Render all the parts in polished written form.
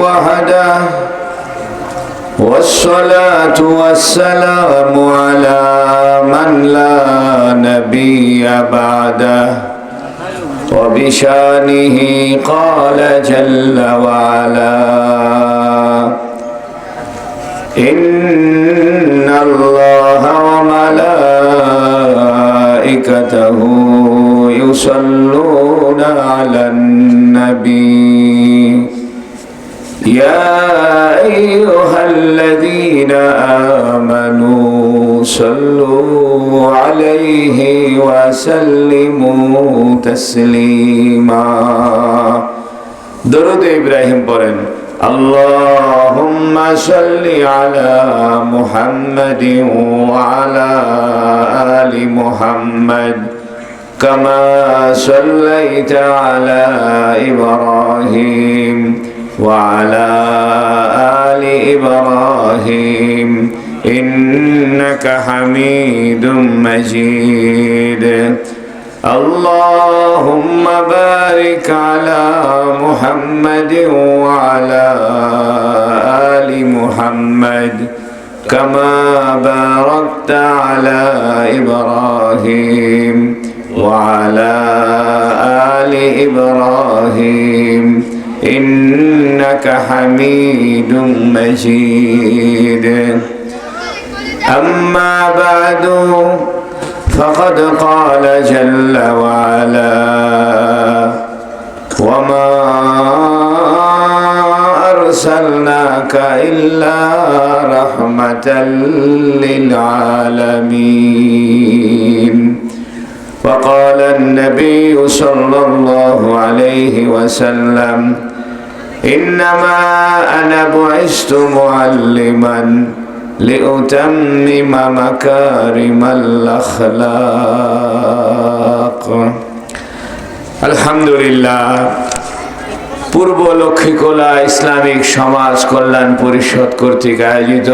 وحده والصلاة والسلام على من لا نبي بعده وبشانه قال جل وعلا إن الله وملائكته يصلون على النبي يا أيها الذين آمنوا صلوا عليه وسلموا تسليما درود إبراهيم পড়েন اللهم صل على محمد وعلى آل محمد كما صليت على إبراهيم وعلى آل إبراهيم إنك حميد مجيد اللهم بارك على محمد وعلى آل محمد كما باركت على إبراهيم وعلى آل إبراهيم إنك حميد مجيد أما بعد فقد قال جل وعلا وما أرسلناك إلا رحمة للعالمين وقال النبي صلى الله عليه وسلم إنما أنا بعثت معلما لأتمم مكارم الأخلاق الحمد لله পূর্ব লক্ষ্মীকোলা ইসলামিক সমাজ কল্যাণ পরিষদ কর্তৃক আয়োজিত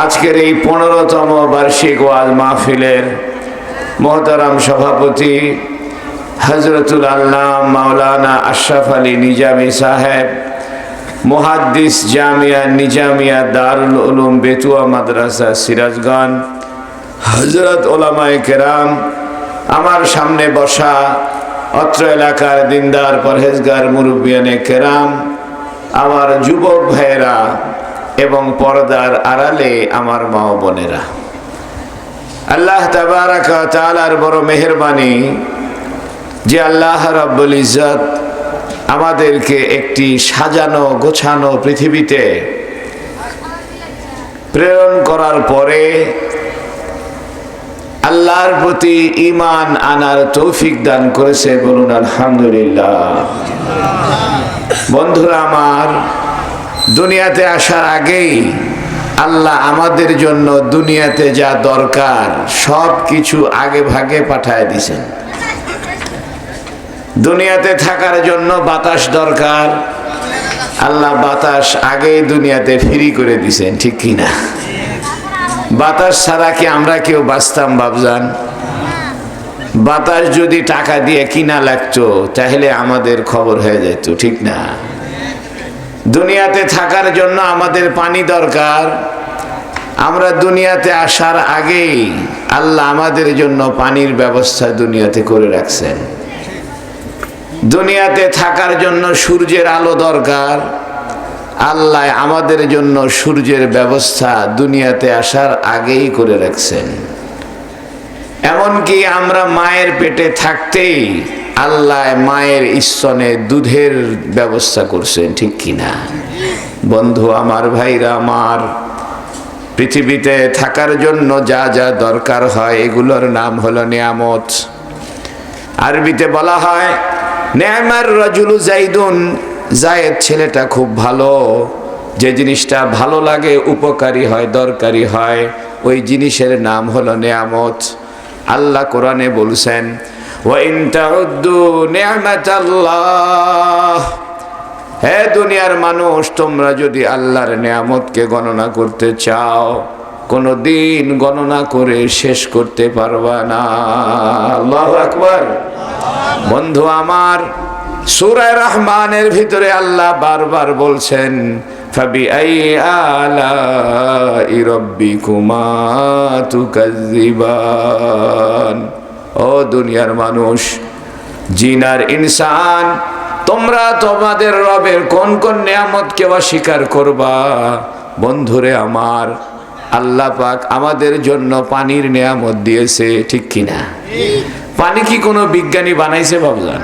আজকের এই 15তম বার্ষিক ওয়াজ মাহফিলের মোহতারাম সভাপতি হযরতুল আল্লামা মাওলানা আশরাফ আলী নিজামী সাহেব মুহাদ্দিস জামিয়া নিজামিয়া দারুল উলুম বেতুয়া মাদ্রাসা সিরাজগঞ্জ হযরত ওলামায়ে কেরাম আমার সামনে বসা অত্র এলাকার দিনদার পরহেজগার মুরব্বিয়ানে কেরাম আমার যুবক ভাইয়েরা এবং পর্দার আড়ালে আমার মা ও বোনেরা আল্লাহ তাবারাকা ওয়া তাআলার বড় মেহেরবানি যে আল্লাহ রাব্বুল ইজ্জত আমাদেরকে একটি সাজানো গোছানো পৃথিবীতে প্রেরণ করার পরে আল্লাহর প্রতি ঈমান আনার তৌফিক দান করেছে বলুন আলহামদুলিল্লাহ। বন্ধুরা আমার, দুনিয়াতে আসার আগেই আল্লাহ আমাদের জন্য দুনিয়াতে যা দরকার সব কিছু আগে ভাগে পাঠায় দিয়েছেন। দুনিয়াতে থাকার জন্য বাতাস দরকার, আল্লাহ বাতাস আগেই দুনিয়াতে ফ্রি করে দিয়েছেন, ঠিক কি না? বাতাস ছাড়া কি আমরা কেউ বাঁচতাম বাপজান? বাতাস যদি টাকা দিয়ে কিনা লাগতো তাহলে আমাদের খবর হয়ে যেত, ঠিক না? দুনিয়াতে থাকার জন্য আমাদের পানি দরকার, আমরা দুনিয়াতে আসার আগেই আল্লাহ আমাদের জন্য পানির ব্যবস্থা দুনিয়াতে করে রাখছেন। দুনিয়াতে থাকার জন্য সূর্যের আলো দরকার, আল্লাহ আমাদের জন্য সূর্যের ব্যবস্থা দুনিয়াতে আসার আগেই করে রাখছেন। এমনকি আমরা মায়ের পেটে থাকতেই আল্লাহ মায়ের স্তনে দুধের ব্যবস্থা করছেন, ঠিক কিনা? বন্ধু আমার, ভাইরা আমার, পৃথিবীতে থাকার জন্য যা যা দরকার হয় এগুলোর নাম হলো নিয়ামত। আরবিতে বলা হয় নেমার রাজুলু জাইদুন, জায়েদ ছেলেটা খুব ভালো, যে জিনিসটা ভালো লাগে, উপকারী হয়, দরকারি হয়, ওই জিনিসের নাম হলো নিয়ামত। আল্লাহ কোরআনে বলছেন ওয়া ইন তাউদ্দু নি'মাতাল্লাহ, হে দুনিয়ার মানুষ, তোমরা যদি আল্লাহর নিয়ামতকে গণনা করতে চাও কোনো দিন গণনা করে শেষ করতে পারবা না। আল্লাহু আকবার। বন্ধু আমার, সূরা রহমানের ভিতরে আল্লাহ বারবার বলছেন ফাবিআইয়ি আলাই রাব্বিকুমা তুকাজ্জিবান। ও দুনিয়ার মানুষ, জিন আর ইনসান, তোমরা তোমাদের রবের কোন কোন নিয়ামতকে অস্বীকার করবা? বন্ধুরে আমার, আল্লাহ পাক আমাদের জন্য পানির নিয়ামত দিয়েছে, ঠিক কিনা? পানি কি কোনো বিজ্ঞানী বানাইছে বাবজান?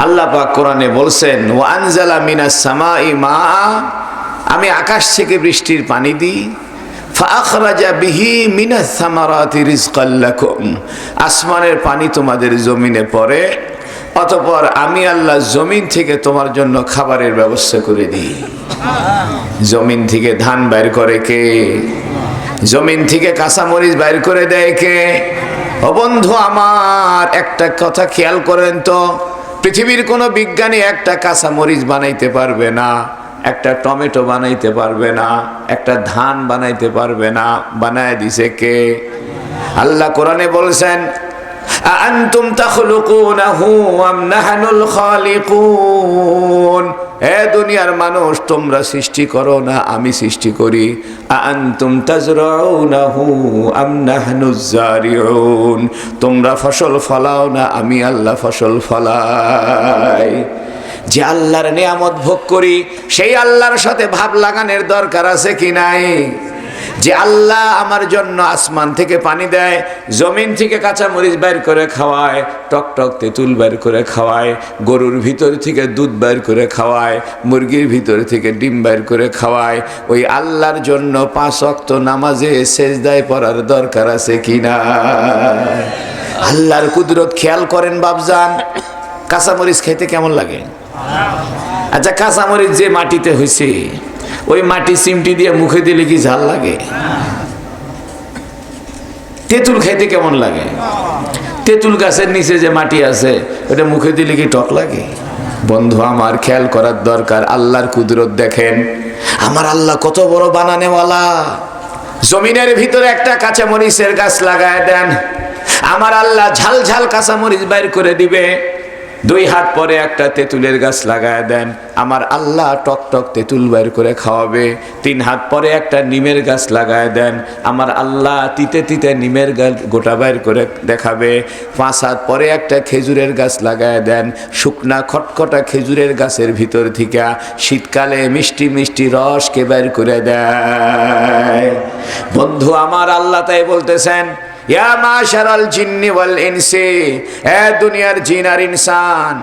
আল্লাহ পাক কোরআনে বলছেন ওয়া আনজালা মিনাস সামাই মা, আমি আকাশ থেকে বৃষ্টির পানি দিই, ফাআখরাজা বিহি মিনাস সামারাতি রিজকাল লাকুম, আসমানের পানি তোমাদের জমিনে পড়ে, অতঃপর আমি আল্লাহ জমিন থেকে তোমার জন্য খাবারের ব্যবস্থা করে দিই। জমিন থেকে ধান বাইর করে কে? জমিন থেকে কাঁচামরিচ বাইর করে দেয় কে? ও বন্ধু আমার, একটা কথা খেয়াল করেন তো, পৃথিবীর কোনো বিজ্ঞানী একটা কাঁচামরিচ বানাইতে পারবে না, একটা টমেটো বানাইতে পারবে না, একটা ধান বানাইতে পারবে না। বানায় দিছে কে? আল্লাহ কোরআনে বলছেন আআনতুম তাখলুকুনাহু আম নাহনুল খালিকুন। হে দুনিয়ার মানুষ, তোমরা সৃষ্টি করো না, আমি সৃষ্টি করি। আআনতুম তাজরাউনাহু আম নাহনুজ জারিউন। তোমরা ফসল ফলাও না, আমি আল্লাহ ফসল ফলাই। যে আল্লাহর নিয়ামত ভোগ করি, সেই আল্লাহর সাথে ভাব লাগানোর দরকার আছে কি নাই? যে আল্লাহ আমার জন্য আসমান থেকে পানি দেয়, জমিন থেকে কাঁচামরিচ বাইর করে খাওয়ায়, টকটক তেঁতুল বাইর করে খাওয়ায়, গরুর ভিতর থেকে দুধ বাইর করে খাওয়ায়, মুরগির ভিতর থেকে ডিম বাইর করে খাওয়ায়, ওই আল্লাহর জন্য 5 ওয়াক্ত নামাজে সেজদায় পড়ার দরকার আছে কিনা? আল্লাহর কুদরত খেয়াল করেন বাপজান। কাঁচামরিচ খেতে কেমন লাগে? আচ্ছা, কাঁচামরিচ যে মাটিতে হয়েছে, ওই মাটি চিমটি দিয়ে মুখে দিলে কি ঝাল লাগে? তেঁতুল খাইতে কেমন লাগে? তেঁতুল গাছের নিচে যে মাটি আছে, ওটা মুখে দিলে কি টক লাগে? বন্ধু আমার, খেয়াল করার দরকার। আল্লাহর কুদরত দেখেন। আমার আল্লাহ কত বড় বানানেওয়ালা। জমিনের ভিতরে একটা কাঁচামরিচের গাছ লাগায় দেন, আমার আল্লাহ ঝাল ঝাল কাঁচামরিচ বাইর করে দিবে। 2 হাত পরে একটা তেঁতুলের গাছ লাগায় দেন, আমার আল্লাহ টক টক তেঁতুল বাইর করে খাওয়াবে। 3 হাত পরে একটা নিমের গাছ লাগায় দেন, আমার আল্লাহ তিতে তিতে নিমের গোটা বাইর করে দেখাবে। 5 হাত পরে একটা খেজুরের গাছ লাগায় দেন, শুকনা খটখটা খেজুরের গাছের ভিতর থেকে শীতকালে মিষ্টি মিষ্টি রসকে বাইর করে দেয়। বন্ধু আমার, আল্লাহ তাই বলতেছেন ইয়া মাশারাল জিন্নি ওয়াল ইনসি, এ দুনিয়ার জিন আর ইনসান,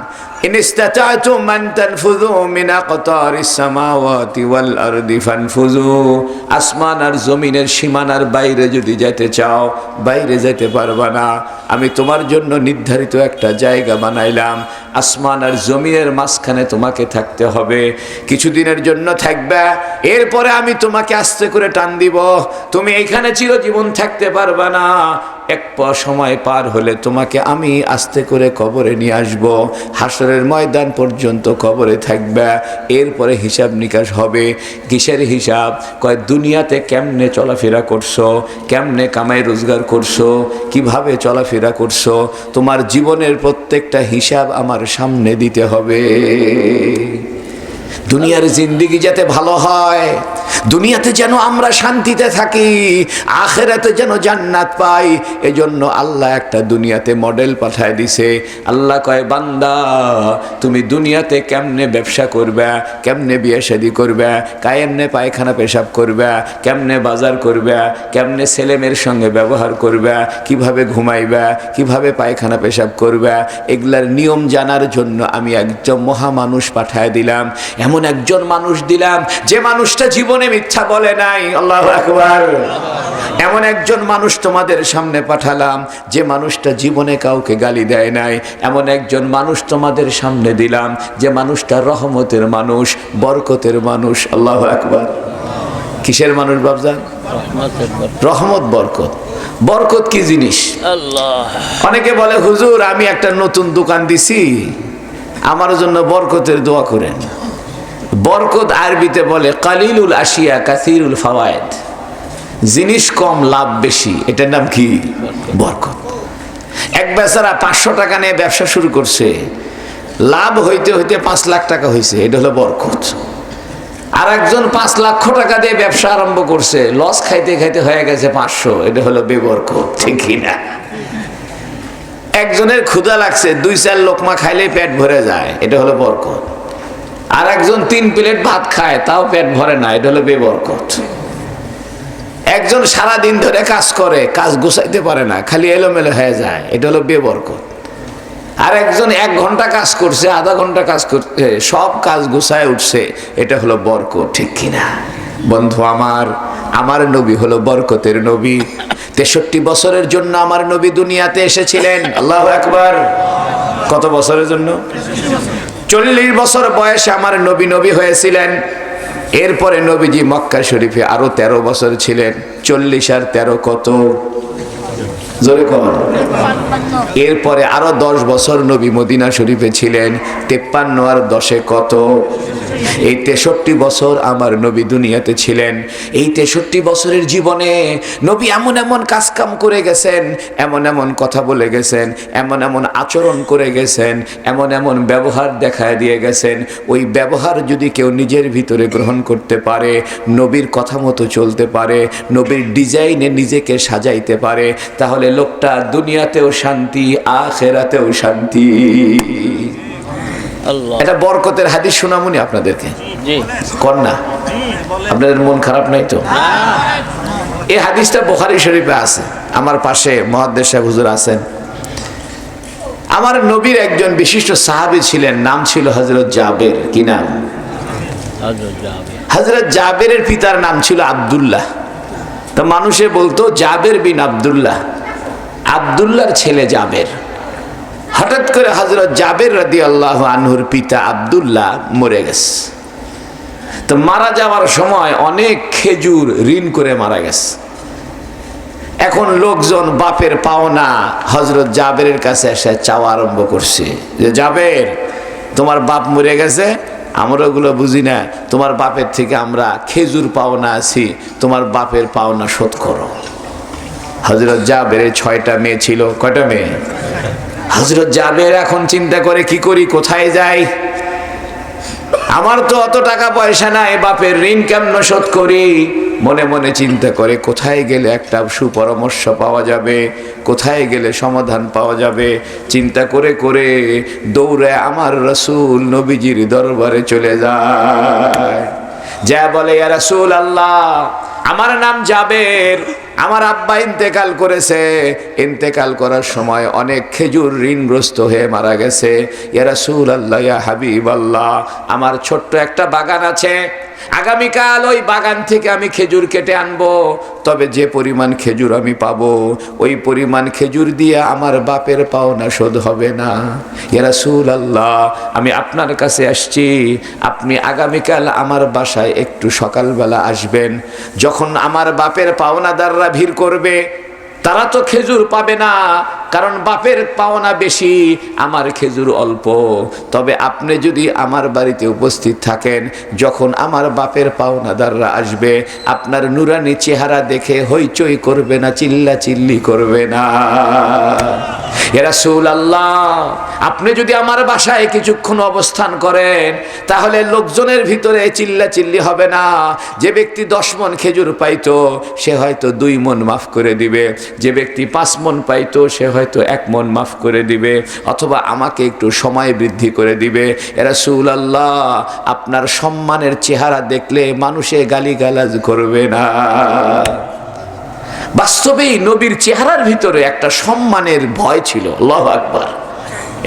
ইন ইসতাতা'তুম আন তানফুযু মিন আকতারিস সামাওয়াতি ওয়াল আরদি ফানফুযু। আসমান আর জমিনের সীমানার বাইরে যদি যেতে চাও, বাইরে যেতে পারবা না। আমি তোমার জন্য নির্ধারিত একটা জায়গা বানাইলাম, আসমান আর জমিনের মাঝখানে তোমাকে থাকতে হবে। কিছুদিনের জন্য থাকবে, এরপরে আমি তোমাকে আস্তে করে টান দিব। তুমি এখানে চিরজীবন থাকতে পারবা না। এক সময় পার হলে তোমাকে আমি আস্তে করে কবরে নিয়ে আসব। হাসরের ময়দান পর্যন্ত কবরে থাকবে, এরপরে হিসাব নিকাশ হবে। কিসের হিসাব? কয় দুনিয়াতে কেমনে চলাফেরা করছো, কেমনে কামাই রোজগার করছো, কিভাবে চলাফেরা করছো, তোমার জীবনের প্রত্যেকটা হিসাব আমার সামনে দিতে হবে। দুনিয়ার জিন্দেগি যাতে ভালো হয়, দুনিয়াতে যেন আমরা শান্তিতে থাকি, আখিরাতে যেন জান্নাত পাই, এজন্য আল্লাহ একটা দুনিয়াতে মডেল পাঠায় দিছে। আল্লাহ কয় বান্দা, তুমি দুনিয়াতে কেমনে ব্যবসা করবে, কেমনে বিয়ে শাদী করবে, কেমনে পায়খানা পেশাব করবে, কেমনে বাজার করবে, কেমনে ছেলেমেয়ের সঙ্গে ব্যবহার করবে, কিভাবে ঘুমাইবে, কিভাবে পায়খানা পেশাব করবে, এগুলার নিয়ম জানার জন্য আমি একজন মহামানুষ পাঠায় দিলাম। এমন একজন মানুষ দিলাম যে মানুষটা জীবনে মিথ্যা বলে নাই। আল্লাহু আকবার। এমন একজন মানুষ তোমাদের সামনে পাঠালাম যে মানুষটা জীবনে কাউকে গালি দেয় নাই। এমন একজন মানুষ তোমাদের সামনে দিলাম যে মানুষটা রহমতের মানুষ, বরকতের মানুষ। আল্লাহু আকবার। কিসের মানুষ বাবজান? রহমত, বরকত। বরকত কি জিনিস? অনেকে বলে হুজুর আমি একটা নতুন দোকান দিছি, আমার জন্য বরকতের দোয়া করেন। বরকত আরবিতে বলে কালিলুল আশিয়া কাসিরুল ফাওয়ায়েদ, জিনিস কম লাভ বেশি, এটার নাম কি? বরকত। এক বেচারা 500 টাকা নিয়ে ব্যবসা শুরু করছে, লাভ হইতে হইতে 5 লাখ টাকা হয়েছে, এটা হলো বরকত। আর একজন 5 লক্ষ টাকা দিয়ে ব্যবসা আরম্ভ করছে, লস খাইতে খাইতে হয়ে গেছে 500, এটা হলো বেবরকত, ঠিক কিনা? একজনের ক্ষুধা লাগছে, 2-4 লোকমা খাইলেই পেট ভরে যায়, এটা হলো বরকত। আর একজন 3 প্লেট ভাত খায়, তাও পেট ভরে না, এটা হলো বেবরকত। একজন সারা দিন ধরে কাজ করে, কাজ গুছাইতে পারে না, খালি এলোমেলো হয়ে যায়, এটা হলো বেবরকত। আর একজন 1 ঘন্টা কাজ করছে, আধা ঘন্টা কাজ করছে, সব কাজ গুছায় উঠছে, এটা হলো বরকত, ঠিক কিনা? বন্ধু আমার নবী হলো বরকতের নবী। 63 বছরের জন্য আমার নবী দুনিয়াতে এসেছিলেন। আল্লাহু আকবার। কত বছরের জন্য? 40 বছর বয়সে আমার নবী হয়েছিলেন। এরপরে নবীজি মক্কা শরীফে আরো 13 বছর ছিলেন। 40 আর 13 কত? জোরে কর। এরপরে আরো 10 বছর নবী মদিনা শরীফে ছিলেন। 53 আর 10 কত? এই 63 বছর আমার নবী দুনিয়াতে ছিলেন। এই 63 বছরের জীবনে নবী এমন এমন কাজ কাম করে গেছেন, এমন এমন কথা বলে গেছেন, এমন এমন আচরণ করে গেছেন, এমন এমন ব্যবহার দেখায় দিয়ে গেছেন, ওই ব্যবহার যদি কেউ নিজের ভিতরে গ্রহণ করতে পারে, নবীর কথা মতো চলতে পারে, নবীর ডিজাইনে নিজেকে সাজাইতে পারে, তাহলে লোকটা দুনিয়াতেও শান্তি, আখিরাতেও শান্তি। এটা বরকতের হাদিস শোনামুনি আপনাদেরকে। কন্যা আপনাদের মন খারাপ নাই তো? এই হাদিসটা বুখারী শরীফে আছে। আমার পাশে মুহাদ্দিস সাহেব হুজুর আছেন। আমার নবীর একজন বিশিষ্ট সাহাবী ছিলেন, নাম ছিল হযরত জাবের। কি নাম? হযরত জাবেরের পিতার নাম ছিল আব্দুল্লাহ। তো মানুষে বলতো জাবের বিন আব্দুল্লাহ, আব্দুল্লাহর ছেলে জাবের। হঠাৎ করে হযরত জাবের রাদিয়াল্লাহু আনহুর পিতা আব্দুল্লাহ মরে গেছে। তো মারা যাওয়ার সময় অনেক খেজুর ঋণ করে মারা গেছে। এখন লোকজন বাপের পাওনা হযরত জাবেরের কাছে এসে চাওয়া আরম্ভ করছে যে, জাবের, তোমার বাপ মরে গেছে, আমরা ওগুলো বুঝি না, তোমার বাপের থেকে আমরা খেজুর পাওনা আছি, তোমার বাপের পাওনা শোধ করো। হযরত জাবেরের 6টা মেয়ে ছিল। কয়টা মেয়ে? হযরত জাবের এখন চিন্তা করে, কি করি, কোথায় যাই? আমার তো অত টাকা পয়সা নাই, বাপের ঋণ কেমন শোধ করি? মনে মনে চিন্তা করে কোথায় গেলে একটা সুপরামর্শ পাওয়া যাবে, কোথায় গেলে সমাধান পাওয়া যাবে। চিন্তা করে করে দৌড়ে আমার রাসূল নবীজির দরবারে চলে যায়। যা বলে, ইয়া রাসূলুল্লাহ, আমার নাম জাবের, আমার আব্বা ইন্তেকাল করেছে, ইন্তেকাল করার সময় অনেক খেজুর ঋণগ্রস্ত হয়ে মারা গেছে। ইয়া রাসূলুল্লাহ, ইয়া হাবিবাল্লাহ, আমার ছোট্ট একটা বাগান আছে, আগামীকাল ওই বাগান থেকে আমি খেজুর কেটে আনবো, তবে যে পরিমাণ খেজুর আমি পাবো ওই পরিমাণ খেজুর দিয়ে আমার বাপের পাওনা শোধ হবে না। ইয়া রাসূলুল্লাহ, আমি আপনার কাছে আসছি, আপনি আগামীকাল আমার বাসায় একটু সকালবেলা আসবেন। যখন আমার বাপের পাওনাদাররা ভিড় করবে, তারা তো খেজুর পাবে না, কারণ বাপের পাওনা বেশি, আমার খেজুর অল্প। তবে আপনি যদি আমার বাড়িতে উপস্থিত থাকেন, যখন আমার বাপের পাওনাদাররা আসবে, আপনার নুরানি চেহারা দেখে হইচই করবে না, চিল্লা চিল্লি করবে না। ইয়া রাসূলুল্লাহ, আপনি যদি আমার বাসায় কিছুক্ষণ অবস্থান করেন, তাহলে লোকজনের ভিতরে চিল্লা চিল্লি হবে না। যে ব্যক্তি 10 মণ খেজুর পাইতো, সে হয়তো 2 মণ মাফ করে দিবে। যে ব্যক্তি 5 মণ পাইতো, সে হয়তো 1 মণ মাফ করে দিবে, অথবা আমাকে একটু সময় বৃদ্ধি করে দিবে। ইয়া রাসূলুল্লাহ, আপনার সম্মানের চেহারা দেখলে মানুষে গালিগালাজ করবে না। বাস্তবেই নবীর চেহারার ভিতরে একটা সম্মানের ভয় ছিল। আল্লাহু আকবার।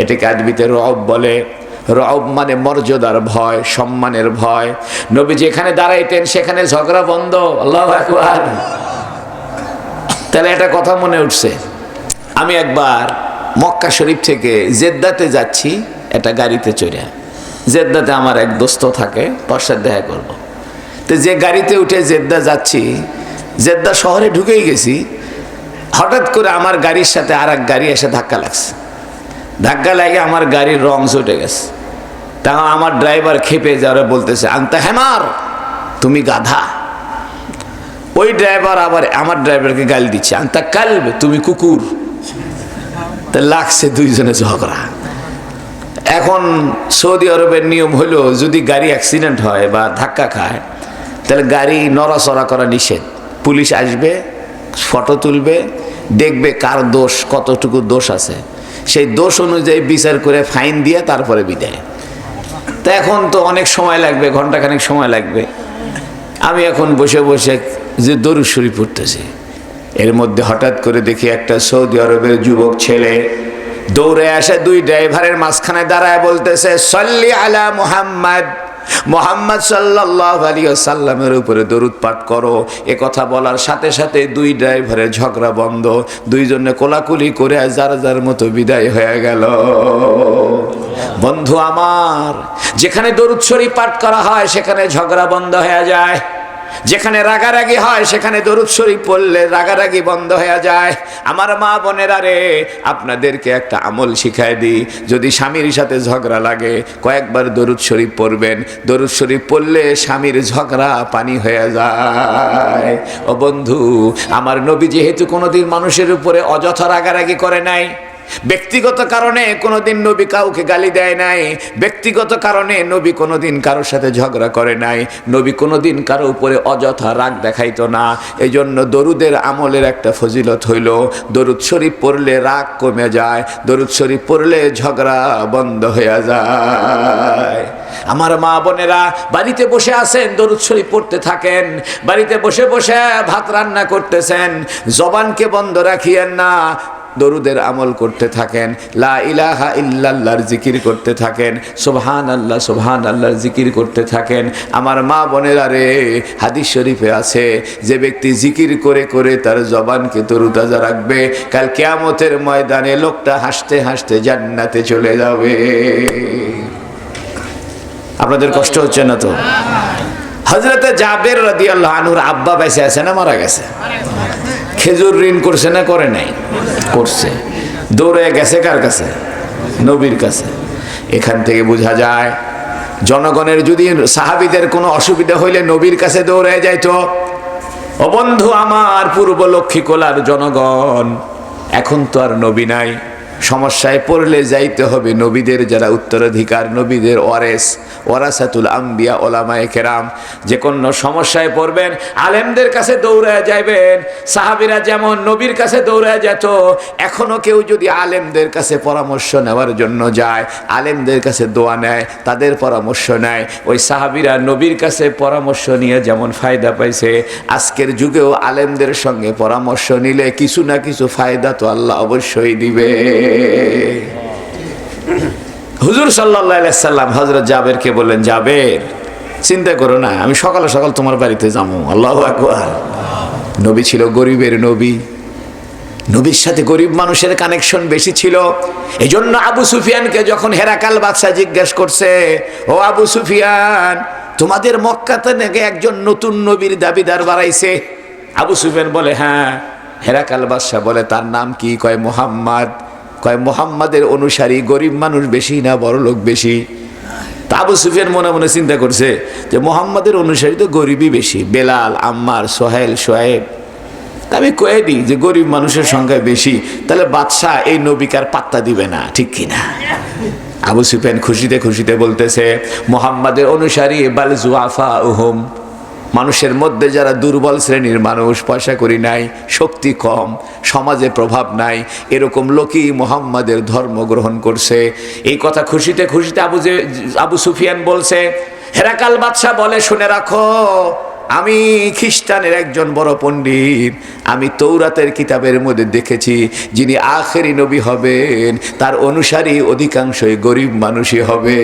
এটাকে আরবিতে রব বলে। রব মানে মর্যাদার ভয়, সম্মানের ভয়। নবী যেখানে দাঁড়াইতেন সেখানে ঝগড়া বন্ধ। আল্লাহু আকবার। তাহলে একটা কথা মনে উঠছে, আমি একবার মক্কা শরীফ থেকে জেদ্দাতে যাচ্ছি একটা গাড়িতে চড়ে। জেদ্দাতে আমার এক দোস্ত থাকে, তার সাথে দেখা করব। তো যে গাড়িতে উঠে জেদ্দা যাচ্ছি, জেদ্দা শহরে ঢুকেই গেছি, হঠাৎ করে আমার গাড়ির সাথে আর এক গাড়ি এসে ধাক্কা লাগছে। ধাক্কা লাগে আমার গাড়ির রং চটে গেছে। তা আমার ড্রাইভার খেপে যারা বলতেছে, আনতা হেমার, তুমি গাধা। ওই ড্রাইভার আবার আমার ড্রাইভারকে গালি দিচ্ছে, আনতা কালব, তুমি কুকুর। তা লাগছে দুইজনে ঝগড়া। এখন সৌদি আরবের নিয়ম হলো যদি গাড়ি অ্যাক্সিডেন্ট হয় বা ধাক্কা খায় তাহলে গাড়ি নড়াচড়া করা নিষেধ। পুলিশ আসবে, ফটো তুলবে, দেখবে কার দোষ, কতটুকু দোষ আছে, সেই দোষ অনুযায়ী বিচার করে ফাইন দিয়ে তারপরে বিদায়। তা এখন তো অনেক সময় লাগবে, ঘন্টাখানেক সময় লাগবে। আমি এখন বসে বসে যে দরুদ শরীফ পড়তেছি, এর মধ্যে হঠাৎ করে দেখি একটা সৌদি আরবের যুবক ছেলে দৌড়ে আসে, দুই ড্রাইভারের মাঝখানে দাঁড়ায় বলতেছে, সল্লি আলা মুহাম্মদ, মুহাম্মদ সাল্লাল্লাহু আলাইহি ওয়াসাল্লামের উপরে দরুদ পাঠ করো। এ কথা বলার সাথে সাথে দুই ড্রাইভারের ঝগড়া বন্ধ, দুইজনে কোলাকুলি করে যার যার মতো বিদায় হয়ে গেল। বন্ধু আমার, যেখানে দরুদ শরীফ পাঠ করা হয় সেখানে ঝগড়া বন্ধ হয়ে যায়, যেখানে রাগারাগি হয় সেখানে দরুদ শরীফ পড়লে রাগারাগি বন্ধ হয়ে যায়। আমার মা বোনেরা রে, আপনাদেরকে একটা আমল শিখায় দিই, যদি স্বামীর সাথে ঝগড়া লাগে কয়েকবার দরুদ শরীফ পড়বেন। দরুদ শরীফ পড়লে স্বামীর ঝগড়া পানি হয়ে যায়। ও বন্ধু আমার, নবী যেহেতু কোনোদিন মানুষের উপরে অযথা রাগারাগি করে নাই, ব্যক্তিগত কারণে কোনোদিন নবী কাউকে গালি দেয় নাই, ব্যক্তিগত কারণে নবী কোনোদিন কারোর সাথে ঝগড়া করে নাই, নবী কোনোদিন কারো উপরে অযথা রাগ দেখাইতো না। এই জন্য দরুদের আমলের একটা ফজিলত হইল, দরুদ শরীফ পড়লে রাগ কমে যায়, দরুদ শরীফ পড়লে ঝগড়া বন্ধ হয়ে যায়। আমার মা বোনেরা বাড়িতে বসে আছেন, দরুদ শরীফ পড়তে থাকেন। বাড়িতে বসে বসে ভাত রান্না করতেছেন, জবানকে বন্ধ রাখিয়েন না, দরুদের আমল করতে থাকেন, লা ইলাহা ইল্লাল্লাহর জিকির করতে থাকেন, সুবহানাল্লাহ সুবহানাল্লাহর জিকির করতে থাকেন। আমার মা বোনেরা রে, হাদিস শরীফে আছে যে ব্যক্তি জিকির করে করে তার জবানকে তরুতাজা রাখবে, কাল কিয়ামতের ময়দানে লোকটা হাসতে হাসতে জান্নাতে চলে যাবে। আপনাদের কষ্ট হচ্ছে না তো? হযরতে জাবের রাদিয়াল্লাহু আনহুর আব্বা বেঁচে আছে না মারা গেছে? খেজুর ঋণ করছে না করে নাই? করছে। দৌড়ে গেছে কার কাছে? নবীর কাছে। এখান থেকে বোঝা যায় জনগণের যদি সাহাবীদের কোনো অসুবিধা হইলে নবীর কাছে দৌড়ে যাইতো। ও বন্ধু আমার, পূর্ব লক্ষ্মীকোলার জনগণ, এখন তো আর নবী নাই, সমস্যায় পড়লে যাইতে হবে নবীদের যারা উত্তরাধিকার, নবীদের ওয়ারাসাতুল আম্বিয়া ওলামায়ে কেরাম। যে কোনো সমস্যায় পড়বেন আলেমদের কাছে দৌড়ে যাইবেন। সাহাবীরা যেমন নবীর কাছে দৌড়ে যেত, এখনো কেউ যদি আলেমদের কাছে পরামর্শ নেওয়ার জন্য যায়, আলেমদের কাছে দোয়া নেয়, তাদের পরামর্শ নেয়, ওই সাহাবীরা নবীর কাছে পরামর্শ নিয়ে যেমন ফায়দা পাইছে, আজকের যুগেও আলেমদের সঙ্গে পরামর্শ নিলে কিছু না কিছু ফায়দা তো আল্লাহ অবশ্যই দিবে। হুজুর সাল্লাল্লাহু আলাইহি সাল্লাম হযরত জাবেরকে বললেন, জাবের চিন্তা করো না, আমি সকাল সকাল তোমার বাড়িতে যাবো। আল্লাহু আকবার। নবী ছিল গরিবের নবী, নবীর সাথে গরিব মানুষের কানেকশন বেশি ছিল। এজন্য আবু সুফিয়ানকে যখন হেরাকাল বাদশা জিজ্ঞেস করছে, ও আবু সুফিয়ান, তোমাদের মক্কাতে নাকি একজন নতুন নবীর দাবিদার বাড়াইছে? আবু সুফিয়ান বলে, হ্যাঁ। হেরাকাল বাদশা বলে, তার নাম কি? কয় মুহাম্মদ। কয় মুহাম্মাদের অনুসারী গরিব মানুষ বেশি না বড় লোক বেশি? তা আবু সুফিয়ান মনে মনে চিন্তা করছে যে মুহাম্মাদের অনুসারী তো গরিবই বেশি, বেলাল, আম্মার, সোহেল, সোয়েব। আমি কয়ে দিই যে গরিব মানুষের সংখ্যা বেশি, তাহলে বাদশাহ এই নবীকার পাত্তা দিবে না, ঠিক কিনা? আবু সুফিয়ান খুশিতে খুশিতে বলতেছে, মুহাম্মাদের অনুসারী বাল জুআফা উহুম, মানুষের মধ্যে যারা দুর্বল শ্রেণীর মানুষ, পয়সা করি নাই, শক্তি কম, সমাজে প্রভাব নাই, এরকম লোকই মুহাম্মাদের ধর্ম গ্রহণ করছে। এই কথা খুশিতে খুশিতে আবু সুফিয়ান বলছে। হেরাকাল বাদশা বলে, শুনে রাখো, আমি খ্রিস্টানের একজন বড় পণ্ডিত, আমি তৌরাতের কিতাবের মধ্যে দেখেছি যিনি আখেরি নবী হবেন তার অনুসারী অধিকাংশই গরিব মানুষই হবে।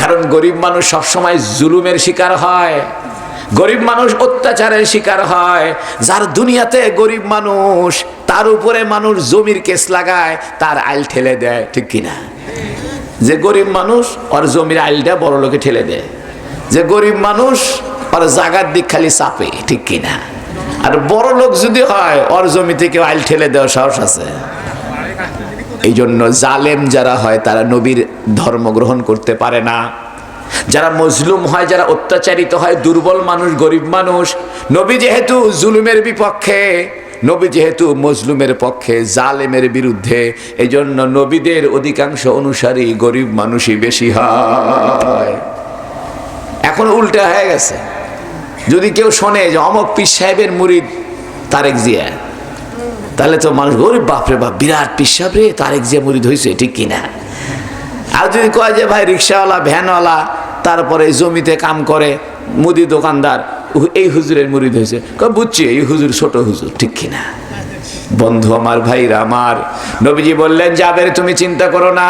কারণ গরিব মানুষ সবসময় জুলুমের শিকার হয়, গরিব মানুষ অত্যাচারের শিকার হয়। যার দুনিয়াতে গরিব মানুষ, তার উপরে মানুষ জমির কেস লাগায়, তার আইল ঠেলে দেয়, ঠিক কিনা? যে গরিব মানুষ ওর জমির আইলটা বড় লোকে ঠেলে দেয়, যে গরিব মানুষ ওর জাগার দিক খালি চাপে, ঠিক কিনা? আর বড় লোক যদি হয় ওর জমি থেকে আইল ঠেলে দেওয়ার সাহস আছে। এই জন্য জালেম যারা হয় তারা নবীর ধর্ম গ্রহণ করতে পারে না। যারা মজলুম হয়, যারা অত্যাচারিত হয়, দুর্বল মানুষ, গরিব মানুষ, নবী যেহেতু জুলুমের বিপক্ষে, নবী যেহেতু মজলুমের পক্ষে, জালেমের বিরুদ্ধে, এই জন্য নবীদের অধিকাংশ অনুসারী গরিব মানুষই বেশি হয়। এখন উল্টা হয়ে গেছে। যদি কেউ শোনে যে অমক পীর সাহেবের মুরিদ তারেক জিয়া, তাহলে তো মানুষ গরিব, বাপরে বাপ বিরাট পীর সাহেব রে, তারেক জিয়া মুরিদ হয়েছে, ঠিক কিনা? আর যদি কয় যে ভাই রিক্সাওয়ালা, ভ্যানওয়ালা, তারপরে জমিতে কাম করে, মুদি দোকানদার, এই হুজুরের মুরিদ হয়েছে, বুঝছি এই হুজুর ছোট হুজুর, ঠিক কিনা? বন্ধু আমার, ভাইরা আমার, নবীজি বললেন জাবের তুমি চিন্তা করো না,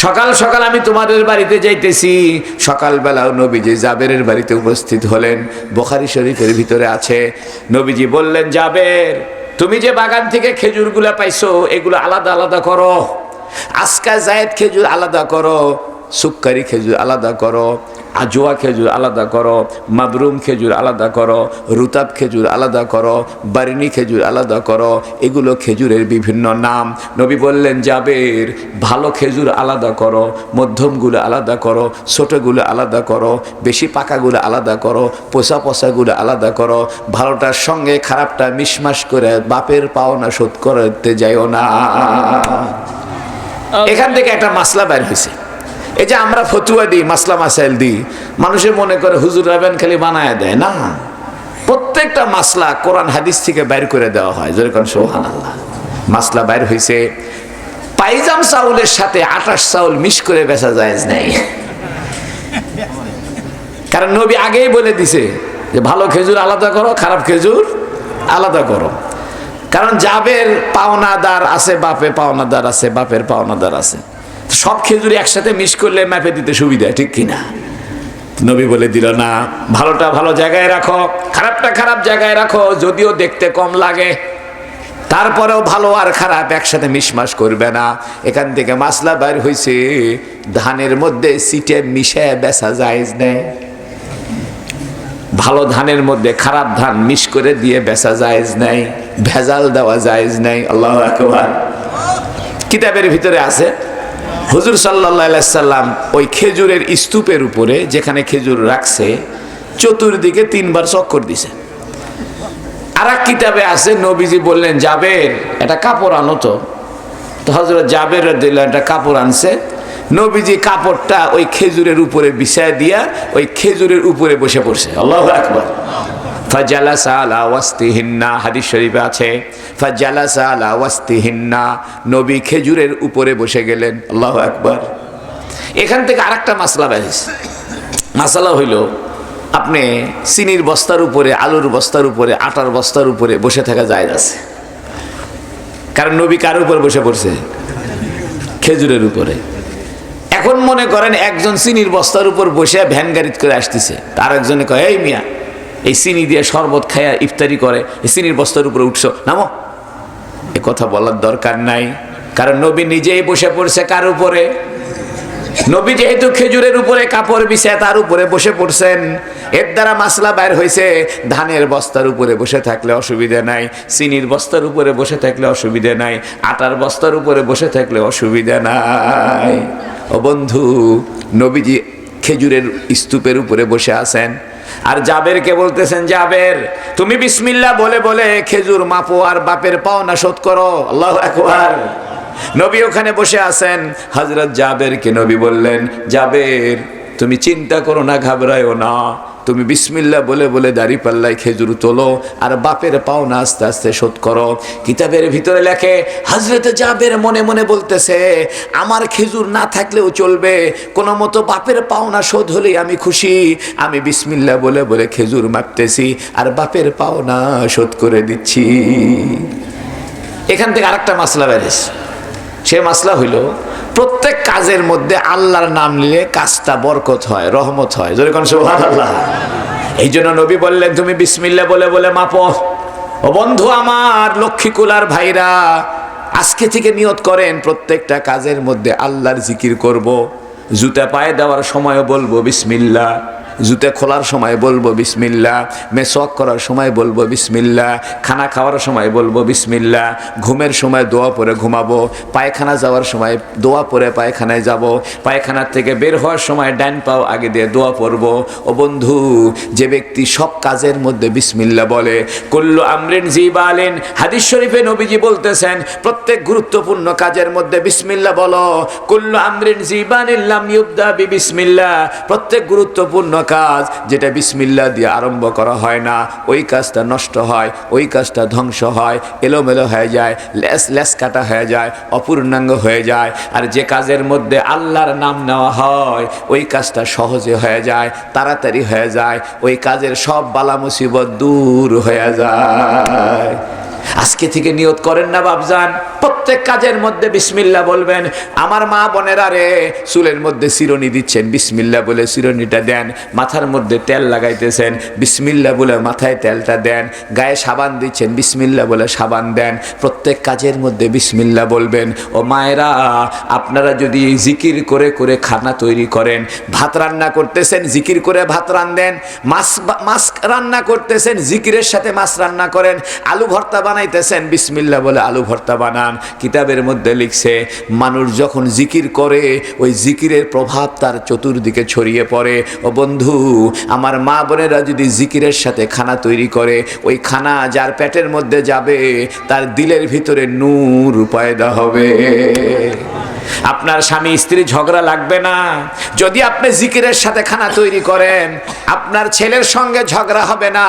সকাল সকাল আমি তোমাদের বাড়িতে যাইতেছি। সকালবেলাও নবীজি জাবেরের বাড়িতে উপস্থিত হলেন, বুখারী শরীফের ভিতরে আছে। নবীজি বললেন জাবের, তুমি যে বাগান থেকে খেজুরগুলা পাইছো এগুলো আলাদা আলাদা করো, আজকা জায়েদ খেজুর আলাদা করো, সুক্কারি খেজুর আলাদা করো, আজোয়া খেজুর আলাদা করো, মাবরুম খেজুর আলাদা করো, রুতাব খেজুর আলাদা করো, বারিনি খেজুর আলাদা করো। এগুলো খেজুরের বিভিন্ন নাম। নবী বললেন জাবের, ভালো খেজুর আলাদা করো, মধ্যমগুলো আলাদা করো, ছোটগুলো আলাদা করো, বেশি পাকাগুলো আলাদা করো, পোষা পোষাগুলো আলাদা করো। ভালোটার সঙ্গে খারাপটা মিশমাশ করে বাপের পাওনা শোধ করতে যাইও না। এখান থেকে একটা মাসলা বের হয়েছে। এই যে আমরা ফতুয়া দিই, মাসলা মাসাইল দিই, মানুষের মনে করে হুজুর রাবেন খালি বানায় দেয়, না, প্রত্যেকটা মাসলা কোরআন হাদিস থেকে বাইর করে দেওয়া হয়। যেরকম সুবহানাল্লাহ, মাসলা বাইর হয়েছে পাইজাম চাউলের সাথে 28 চাউল মিশ করে বেচা জায়েজ নাই। কারণ নবী আগেই বলে দিছে যে ভালো খেজুর আলাদা করো, খারাপ খেজুর আলাদা করো। কারণ জাবের পাওনাদার আছে, বাপে পাওনাদার আছে, বাপের পাওনাদার আছে, সব খেজুরি একসাথে মিশ করলে মাপে দিতে সুবিধা, ঠিক কিনা? নবী বলে দিল না, ভালোটা ভালো জায়গায় রাখো, খারাপটা খারাপ জায়গায় রাখো, যদিও দেখতে কম লাগে, তারপরেও ভালো আর খারাপ একসাথে মিশমাশ করবে না। এখান থেকে মাসলা বাইর হয়েছে, ধানের মধ্যে সিটে মিশে বেচা জায়েজ নেই। ভালো ধানের মধ্যে খারাপ ধান মিশ করে দিয়ে বেচা জায়েজ নাই, ভেজাল দেওয়া জায়েজ নাই। আল্লাহু আকবার। কিতাবের ভিতরে আছে হুজুর সাল্লাল্লাহু আলাইহি সাল্লাম ওই খেজুরের স্তূপের উপরে যেখানে খেজুর রাখছে চতুর্দিকে 3 বার চক্কর দিছে। আর এক কিতাবে আছে নবীজি বললেন জাবের এটা কাপড় আনো তো। হযরত জাবের রাদিয়াল্লাহু আনহু একটা কাপড় আনছে। নবীজি কাপড়টা ওই খেজুরের উপরে বিছায় দিয়া ওই খেজুরের উপরে বসে পড়ছে। আল্লাহু আকবার। ফাজালাসা আলা ওয়াসতিহিন্না, হাদিস শরীফে আছে ফাজালাসা আলা ওয়াসতিহিন্না, নবী খেজুরের উপরে বসে গেলেন। আল্লাহু আকবার। এখান থেকে আরেকটা মাসলা বের হইছে। মাসলা হইল আপনি চিনির বস্তার উপরে, আলুর বস্তার উপরে, আটার বস্তার উপরে বসে থাকা জায়েজ আছে। কারণ নবী কার উপর বসে পড়ছে? খেজুরের উপরে। এখন মনে করেন একজন চিনির বস্তার উপর বসে ভ্যান গাড়িতে করে আসতেছে, আর একজনে কয় এই মিয়া এই চিনি দিয়ে শরবত খায়া ইফতারি করে, এই চিনির বস্তার উপরে উঠছো, নামো। এ কথা বলার দরকার নাই, কারণ নবী নিজেই বসে পড়ছে কার উপরে? নবী যেহেতু খেজুরের উপরে কাপড় বিছায় তার উপরে বসে পড়ছেন। এর দ্বারা মাসলা বাইর হয়েছে ধানের বস্তার উপরে বসে থাকলে অসুবিধা নাই, চিনির বস্তার উপরে বসে থাকলে অসুবিধা নাই, আটার বস্তার উপরে বসে থাকলে অসুবিধা নাই। ও বন্ধু, নবীজি খেজুরের স্তূপের উপরে বসে আছেন আর জাবেরকে বলতেছেন জাবের তুমি বিসমিল্লাহ বলে বলে খেজুর মাপো আর বাপের পাওনা শোধ করো। আল্লাহু আকবার। নবী ওখানে বসে আছেন। হযরত জাবেরকে নবী বললেন জাবের তুমি চিন্তা করো না, ঘাবড়ায়ও না, তুমি বিসমিল্লাহ বলে বলে দাড়ি পাল্লায় খেজুর তোলো আর বাপের পাওনা আস্তে আস্তে শোধ করো। কিতাবের ভিতরে লেখে হযরত জাবের মনে মনে বলতেছে আমার খেজুর না থাকলেও চলবে, কোনো মতো বাপের পাওনা শোধ হলেই আমি খুশি। আমি বিসমিল্লাহ বলে বলে খেজুর মাপতেছি আর বাপের পাওনা শোধ করে দিচ্ছি। এখান থেকে আরেকটা মাসলা বেরিয়েছে। সে মাসলা হইল প্রত্যেক কাজের মধ্যে আল্লাহর নাম নিলে কাজটা বরকত হয়, রহমত হয়। যেরকম সুবহানাল্লাহ। এই জন্য নবী বললেন তুমি বিসমিল্লাহ বলে বলে মাপো। ও বন্ধু আমার, লক্ষ্মীকুলার ভাইরা, আজকে থেকে নিয়ত করেন প্রত্যেকটা কাজের মধ্যে আল্লাহর জিকির করব। জুতা পায়ে দেওয়ার সময়ও বলবো বিসমিল্লাহ, জুতে খোলার সময় বলবো বিসমিল্লাহ, মেসওয়াক করার সময় বলবো বিসমিল্লাহ, খানা খাওয়ার সময় বলবো বিসমিল্লাহ, ঘুমের সময় দোয়া পড়ে ঘুমাবো, পায়খানা যাওয়ার সময় দোয়া পড়ে পায়খানায় যাব, পায়খানার থেকে বের হওয়ার সময় ডান পাও আগে দিয়ে দোয়া পড়বো। ও বন্ধু, যে ব্যক্তি সব কাজের মধ্যে বিসমিল্লাহ বলে, কুল্লু আমরিন জিবালিন, হাদিস শরীফে নবীজি বলতেছেন প্রত্যেক গুরুত্বপূর্ণ কাজের মধ্যে বিসমিল্লাহ বলো। কুল্লু আমরিন জিবালিন লাম ইউবদা বিসমিল্লাহ, প্রত্যেক গুরুত্বপূর্ণ কাজ যেটা বিসমিল্লাহ দিয়ে আরম্ভ করা হয় না, ওই কাজটা নষ্ট হয়, ওই কাজটা ধ্বংস হয়, এলোমেলো হয়ে যায়, লেস কাটা হয়ে যায়, অপূর্ণাঙ্গ হয়ে যায়। আর যে কাজের মধ্যে আল্লাহর নাম নেওয়া হয়, ওই কাজটা সহজে হয়ে যায়, তাড়াতাড়ি হয়ে যায়, ওই কাজের সব বালা মুসিবত দূর হয়ে যায়। আজকে থেকে নিয়ত করেন না বাপজান, প্রত্যেক কাজের মধ্যে বিসমিল্লাহ বলবেন। আমার মা বোনেরা রে, চুলের মধ্যে চিরুনি দিচ্ছেন, বিসমিল্লাহ বলে চিরুনিটা দেন। মাথার মধ্যে তেল লাগাইতেছেন, বিসমিল্লাহ বলে মাথায় তেলটা দেন। গায়ে সাবান দিচ্ছেন, বিসমিল্লাহ বলে সাবান দেন। প্রত্যেক কাজের মধ্যে বিসমিল্লাহ বলবেন। ও মায়েরা, আপনারা যদি জিকির করে করে খানা তৈরি করেন, ভাত রান্না করতেছেন জিকির করে ভাত রান্ধেন, মাছ রান্না করতেছেন জিকিরের সাথে মাছ রান্না করেন, আলু ভর্তা বানাইতেছেন বিসমিল্লাহ বলে আলু ভর্তা বানান। কিতাবের মধ্যে লিখছে, মানুষ যখন জিকির করে ওই জিকিরের প্রভাব তার চতুর্দিকে ছড়িয়ে পড়ে। ও বন্ধু, আমার মা বোনেরা যদি জিকিরের সাথে খানা তৈরি করে, ওই খানা যার পেটের মধ্যে যাবে তার দিলের ভিতরে নূর পয়দা হবে। আপনার স্বামী স্ত্রী ঝগড়া লাগবে না যদি আপনি জিকিরের সাথে খানা তৈরি করেন। আপনার ছেলের সঙ্গে ঝগড়া হবে না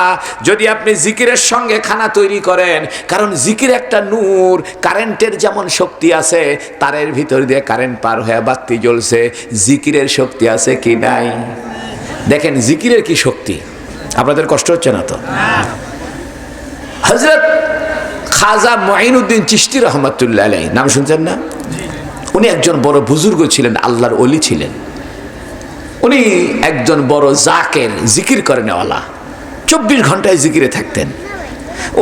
যদি আপনি জিকিরের সঙ্গে খানা তৈরি করেন। কারণ জিকির একটা নূর, কারেন্টের যেমন শক্তি আছে, তারের ভিতর দিয়ে কারেন্ট পার হয়ে বাতি জ্বলছে, জিকিরের শক্তি আছে কি নাই? দেখেন জিকিরের কি শক্তি। আপনাদের কষ্ট হচ্ছে না তো? হযরত খাজা মুঈনুদ্দিন চিশতি রহমাতুল্লাহ আলাইহি নাম শুনছেন না? উনি একজন বড় বুজুর্গ ছিলেন, আল্লাহর ওলি ছিলেন। উনি একজন বড় জাকের, জিকির করে নেওয়ালা, 24 ঘন্টায় জিকিরে থাকতেন।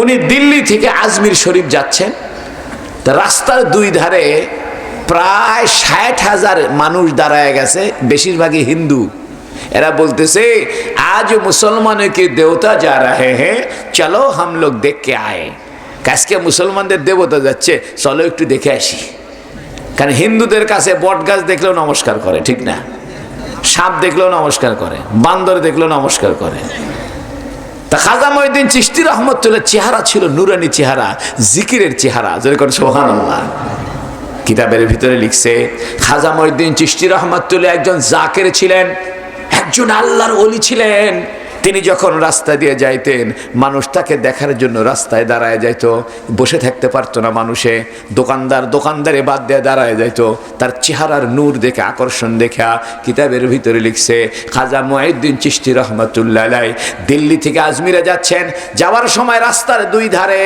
উনি দিল্লি থেকে আজমির শরীফ যাচ্ছেন, রাস্তার দুই ধারে প্রায় 60,000 মানুষ দাঁড়ায় গেছে, বেশিরভাগই হিন্দু। এরা বলতেছে, আজ মুসলমানের কি দেবতা যা রাহে হ্যাঁ, চলো হাম লোক দেখকে আয়ে। আজকে মুসলমানদের দেবতা যাচ্ছে, চলো একটু দেখে আসি। কারণ হিন্দুদের কাছে বট গাছ দেখলেও নমস্কার করে, ঠিক না? সাপ দেখলেও নমস্কার করে, বান্দর দেখলেও নমস্কার করে। তা খাজা মুঈনুদ্দিন চিশতি রহমাতুল্লাহ চেহারা ছিল নুরানি চেহারা, জিকিরের চেহারা। যেরকম সুবহানাল্লাহ। কিতাবের ভিতরে লিখছে, খাজা মুঈনুদ্দিন চিশতি রহমাতুল্লাহ একজন জাকের ছিলেন, একজন আল্লাহর ওলি ছিলেন। তিনি যখন রাস্তা দিয়ে যাইতেন, মানুষ তাকে দেখার জন্য রাস্তায় দাঁড়ায় যাইত, বসে থাকতে পারতো না মানুষে। দোকানদারে বাদ দিয়ে দাঁড়ায় যাইত, তার চেহারার নূর দেখে, আকর্ষণ দেখা। কিতাবের ভিতরে লিখছে, খাজা মুঈনুদ্দিন চিশতি রহমাতুল্লাহ আলাইহি দিল্লি থেকে আজমিরে যাচ্ছেন, যাওয়ার সময় রাস্তার দুই ধারে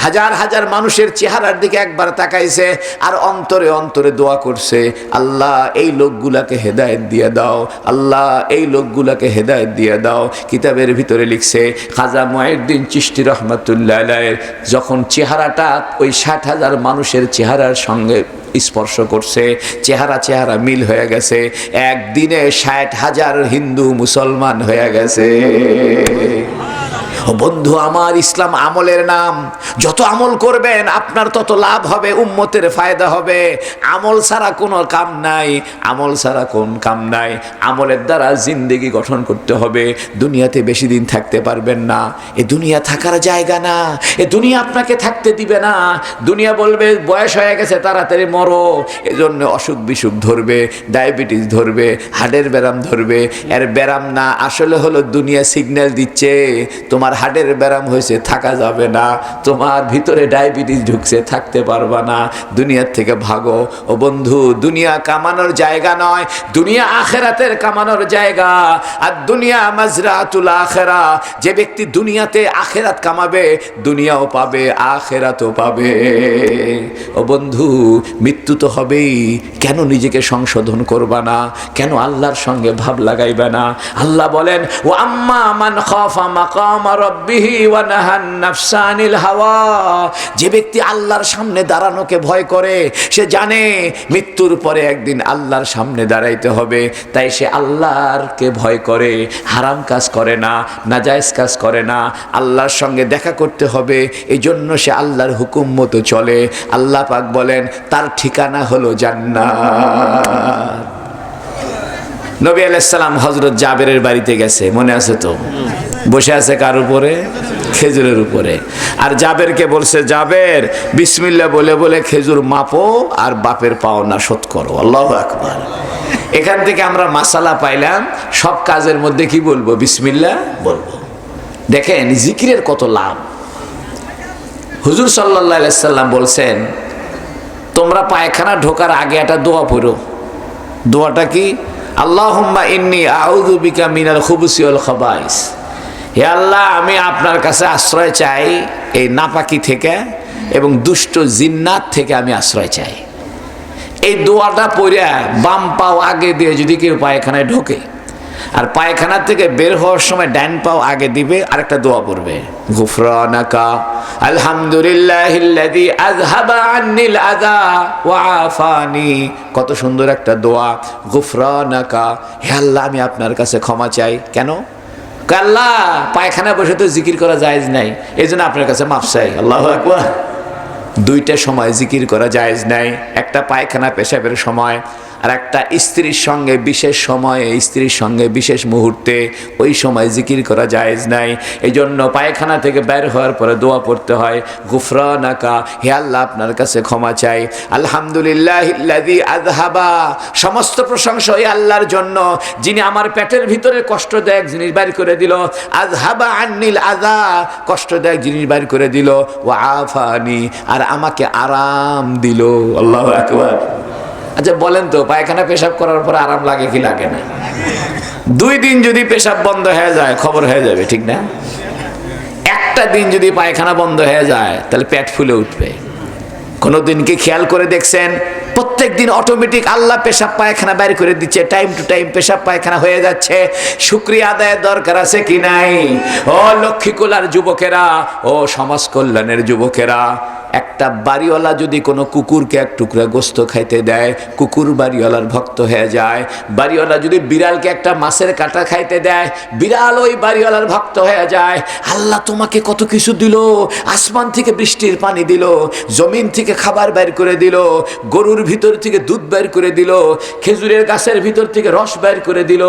হাজার হাজার মানুষের চেহারার দিকে একবার তাকাইছে, আর অন্তরে অন্তরে দোয়া করছে, আল্লাহ এই লোকগুলাকে হেদায়েত দিয়ে দাও, আল্লাহ এই লোকগুলাকে হেদায়েত দিয়ে দাও। কিতাবের ভিতরে লিখছে, খাজা মুঈনুদ্দিন চিশতি রহমাতুল্লাহ আলাইহি যখন চেহারাটা ওই 60,000 মানুষের চেহারার সঙ্গে স্পর্শ করছে, চেহারা মিল হয়ে গেছে, একদিনে 60,000 হিন্দু মুসলমান হয়ে গেছে। ও বন্ধু আমার, ইসলাম আমলের নাম। যত আমল করবেন আপনার তত লাভ হবে, উম্মতের ফায়দা হবে। আমল ছাড়া কোনো কাম নাই, আমল ছাড়া কোন কাম নাই। আমলের দ্বারা জিন্দেগি গঠন করতে হবে। দুনিয়াতে বেশি দিন থাকতে পারবেন না, এ দুনিয়া থাকার জায়গা না, এ দুনিয়া আপনাকে থাকতে দিবে না। দুনিয়া বলবে বয়স হয়ে গেছে, তাড়াতাড়ি মরো। এজন্য অসুখ বিসুখ ধরবে, ডায়াবেটিস ধরবে, হার্টের ব্যারাম ধরবে। এর ব্যারাম না, আসলে হলো দুনিয়া সিগন্যাল দিচ্ছে, তোমার হার্টের ব্যারাম হয়েছে, থাকা যাবে না, তোমার ভিতরে ডায়াবেটিস ঢুকছে, থাকতে পারবা না, দুনিয়ার থেকে ভাগো। ও বন্ধু, দুনিয়া কামানোর জায়গা নয়, দুনিয়া আখেরাতের কামানোর জায়গা। আর দুনিয়া মাজরাতুল আখেরা, যে ব্যক্তি দুনিয়াতে আখেরাত কামাবে, দুনিয়াও পাবে, আখেরাতও পাবে। ও বন্ধু, মৃত্যু তো হবেই, কেন নিজেকে সংশোধন করবা না? কেন আল্লাহর সঙ্গে ভাব লাগাইবে না? আল্লাহ বলেন, ও আম্মা মান খাফা মাকাম রাব্বিহি ওয়া নাহান নাফসা আনিল হাওয়া। যে ব্যক্তি আল্লাহর সামনে দাঁড়ানোকে ভয় করে, সে জানে মৃত্যুর পরে একদিন আল্লাহর সামনে দাঁড়াইতে হবে, তাই সে আল্লাহরকে ভয় করে, হারাম কাজ করে না, নাজায়েজ কাজ করে না। আল্লাহর সঙ্গে দেখা করতে হবে, এই জন্য সে আল্লাহর হুকুম মতো চলে। আল্লাহ পাক বলেন তার ঠিকানা হলো জান্নাত। নবী আলাইহিস সালাম হযরত জাবেরের বাড়িতে গেছে, মনে আছে তো? বসে আছে কার উপরে? খেজুরের উপরে। আর জাবেরকে বলছে, জাবের বিসমিল্লাহ বলে বলে খেজুর মাপো আর বাপের পাওনা শোধ করো। আল্লাহু আকবার। এখান থেকে আমরা মাসালা পাইলাম, সব কাজের মধ্যে কি বলবো? বিসমিল্লাহ বলবো। দেখেন জিকিরের কত লাভ। হুজুর সাল্লাল্লাহু আলাইহি সাল্লাম বলছেন, তোমরা পায়খানা ঢোকার আগে একটা দোয়া পড়ো। দোয়াটা কি? আল্লাহুম্মা ইন্নী আউযু বিকা মিনাল খুবুসি ওয়াল খাবাইস। হে আল্লাহ, আমি আপনার কাছে আশ্রয় চাই এই নাপাকি থেকে এবং দুষ্ট জিন্নাত থেকে আমি আশ্রয় চাই। এই দোয়াটা পড়ে বাম পাও আগে দিয়ে যদি কেউ পায়খানায় ঢোকে, আর পায়খানা থেকে বের হওয়ার সময় ডান পাও আগে দিবে, আরেকটা দোয়া পড়বে, গুফরানাকা আলহামদুলিল্লাহিল্লাযী আযহাবা আন্নিল আযা ওয়া আফানি। কত সুন্দর একটা দোয়া, গুফরানাকা। হে আল্লাহ, আমি আপনার কাছে ক্ষমা চাই। কেন? আল্লাহ, পায়খানা বসে তো জিকির করা জায়েজ নাই, এই জন্য আপনার কাছে মাফ চাই। আল্লাহু আকবার। দুইটা সময় জিকির করা জায়েজ নাই, একটা পায়খানা পেশাবের সময়, আর একটা স্ত্রীর সঙ্গে বিশেষ সময়ে, স্ত্রীর সঙ্গে বিশেষ মুহূর্তে, ওই সময় জিকির করা জায়েজ নাই। এই জন্য পায়খানা থেকে বের হওয়ার পরে দোয়া পড়তে হয়, গুফরানাকা, হে আল্লাহ আপনার কাছে ক্ষমা চাই। আলহামদুলিল্লাহিল্লাযী আযহাবা, সমস্ত প্রশংসা ওই আল্লাহর জন্য যিনি আমার পেটের ভিতরে কষ্টদায়ক জিনিস বের করে দিল। আযহাবা আন্নিল আযা, কষ্টদায়ক জিনিস বের করে দিল। ওয়া আফানি, আর আমাকে আরাম দিল। আল্লাহু আকবার। আচ্ছা বলেন তো, পায়খানা পেশাব করার পর আরাম লাগে কি লাগে না? 2 দিন যদি পেশাব বন্ধ হয়ে যায় খবর হয়ে যাবে, ঠিক না? একটা দিন যদি পায়খানা বন্ধ হয়ে যায় তাহলে পেট ফুলে উঠবে। কোনোদিন কি খেয়াল করে দেখছেন প্রত্যেক দিন অটোমেটিক আল্লাহ পেশাব পায়খানা বের করে দিচ্ছে, টাইম টু টাইম পেশাব পায়খানা হয়ে যাচ্ছে? শুকরিয়া আদায়ের দরকার আছে কি নাই? ও লক্ষ্মীকুলার যুবকেরা, ও সমাজ কল্যাণের যুবকেরা, একটা বাড়িওয়ালা যদি কোনো কুকুরকে এক টুকরা গোস্ত খাইতে দেয়, কুকুর বাড়িওয়ালার ভক্ত হয়ে যায়। বাড়িওয়ালা যদি বিড়ালকে একটা মাছের কাঁটা খাইতে দেয়, বিড়াল ওই বাড়িওয়ালার ভক্ত হয়ে যায়। আল্লাহ তোমাকে কত কিছু দিল, আসমান থেকে বৃষ্টির পানি দিল, জমিন থেকে খাবার বের করে দিল, গরুর ভিতর থেকে দুধ বের করে দিল, খেজুরের গাছের ভিতর থেকে রস বের করে দিল,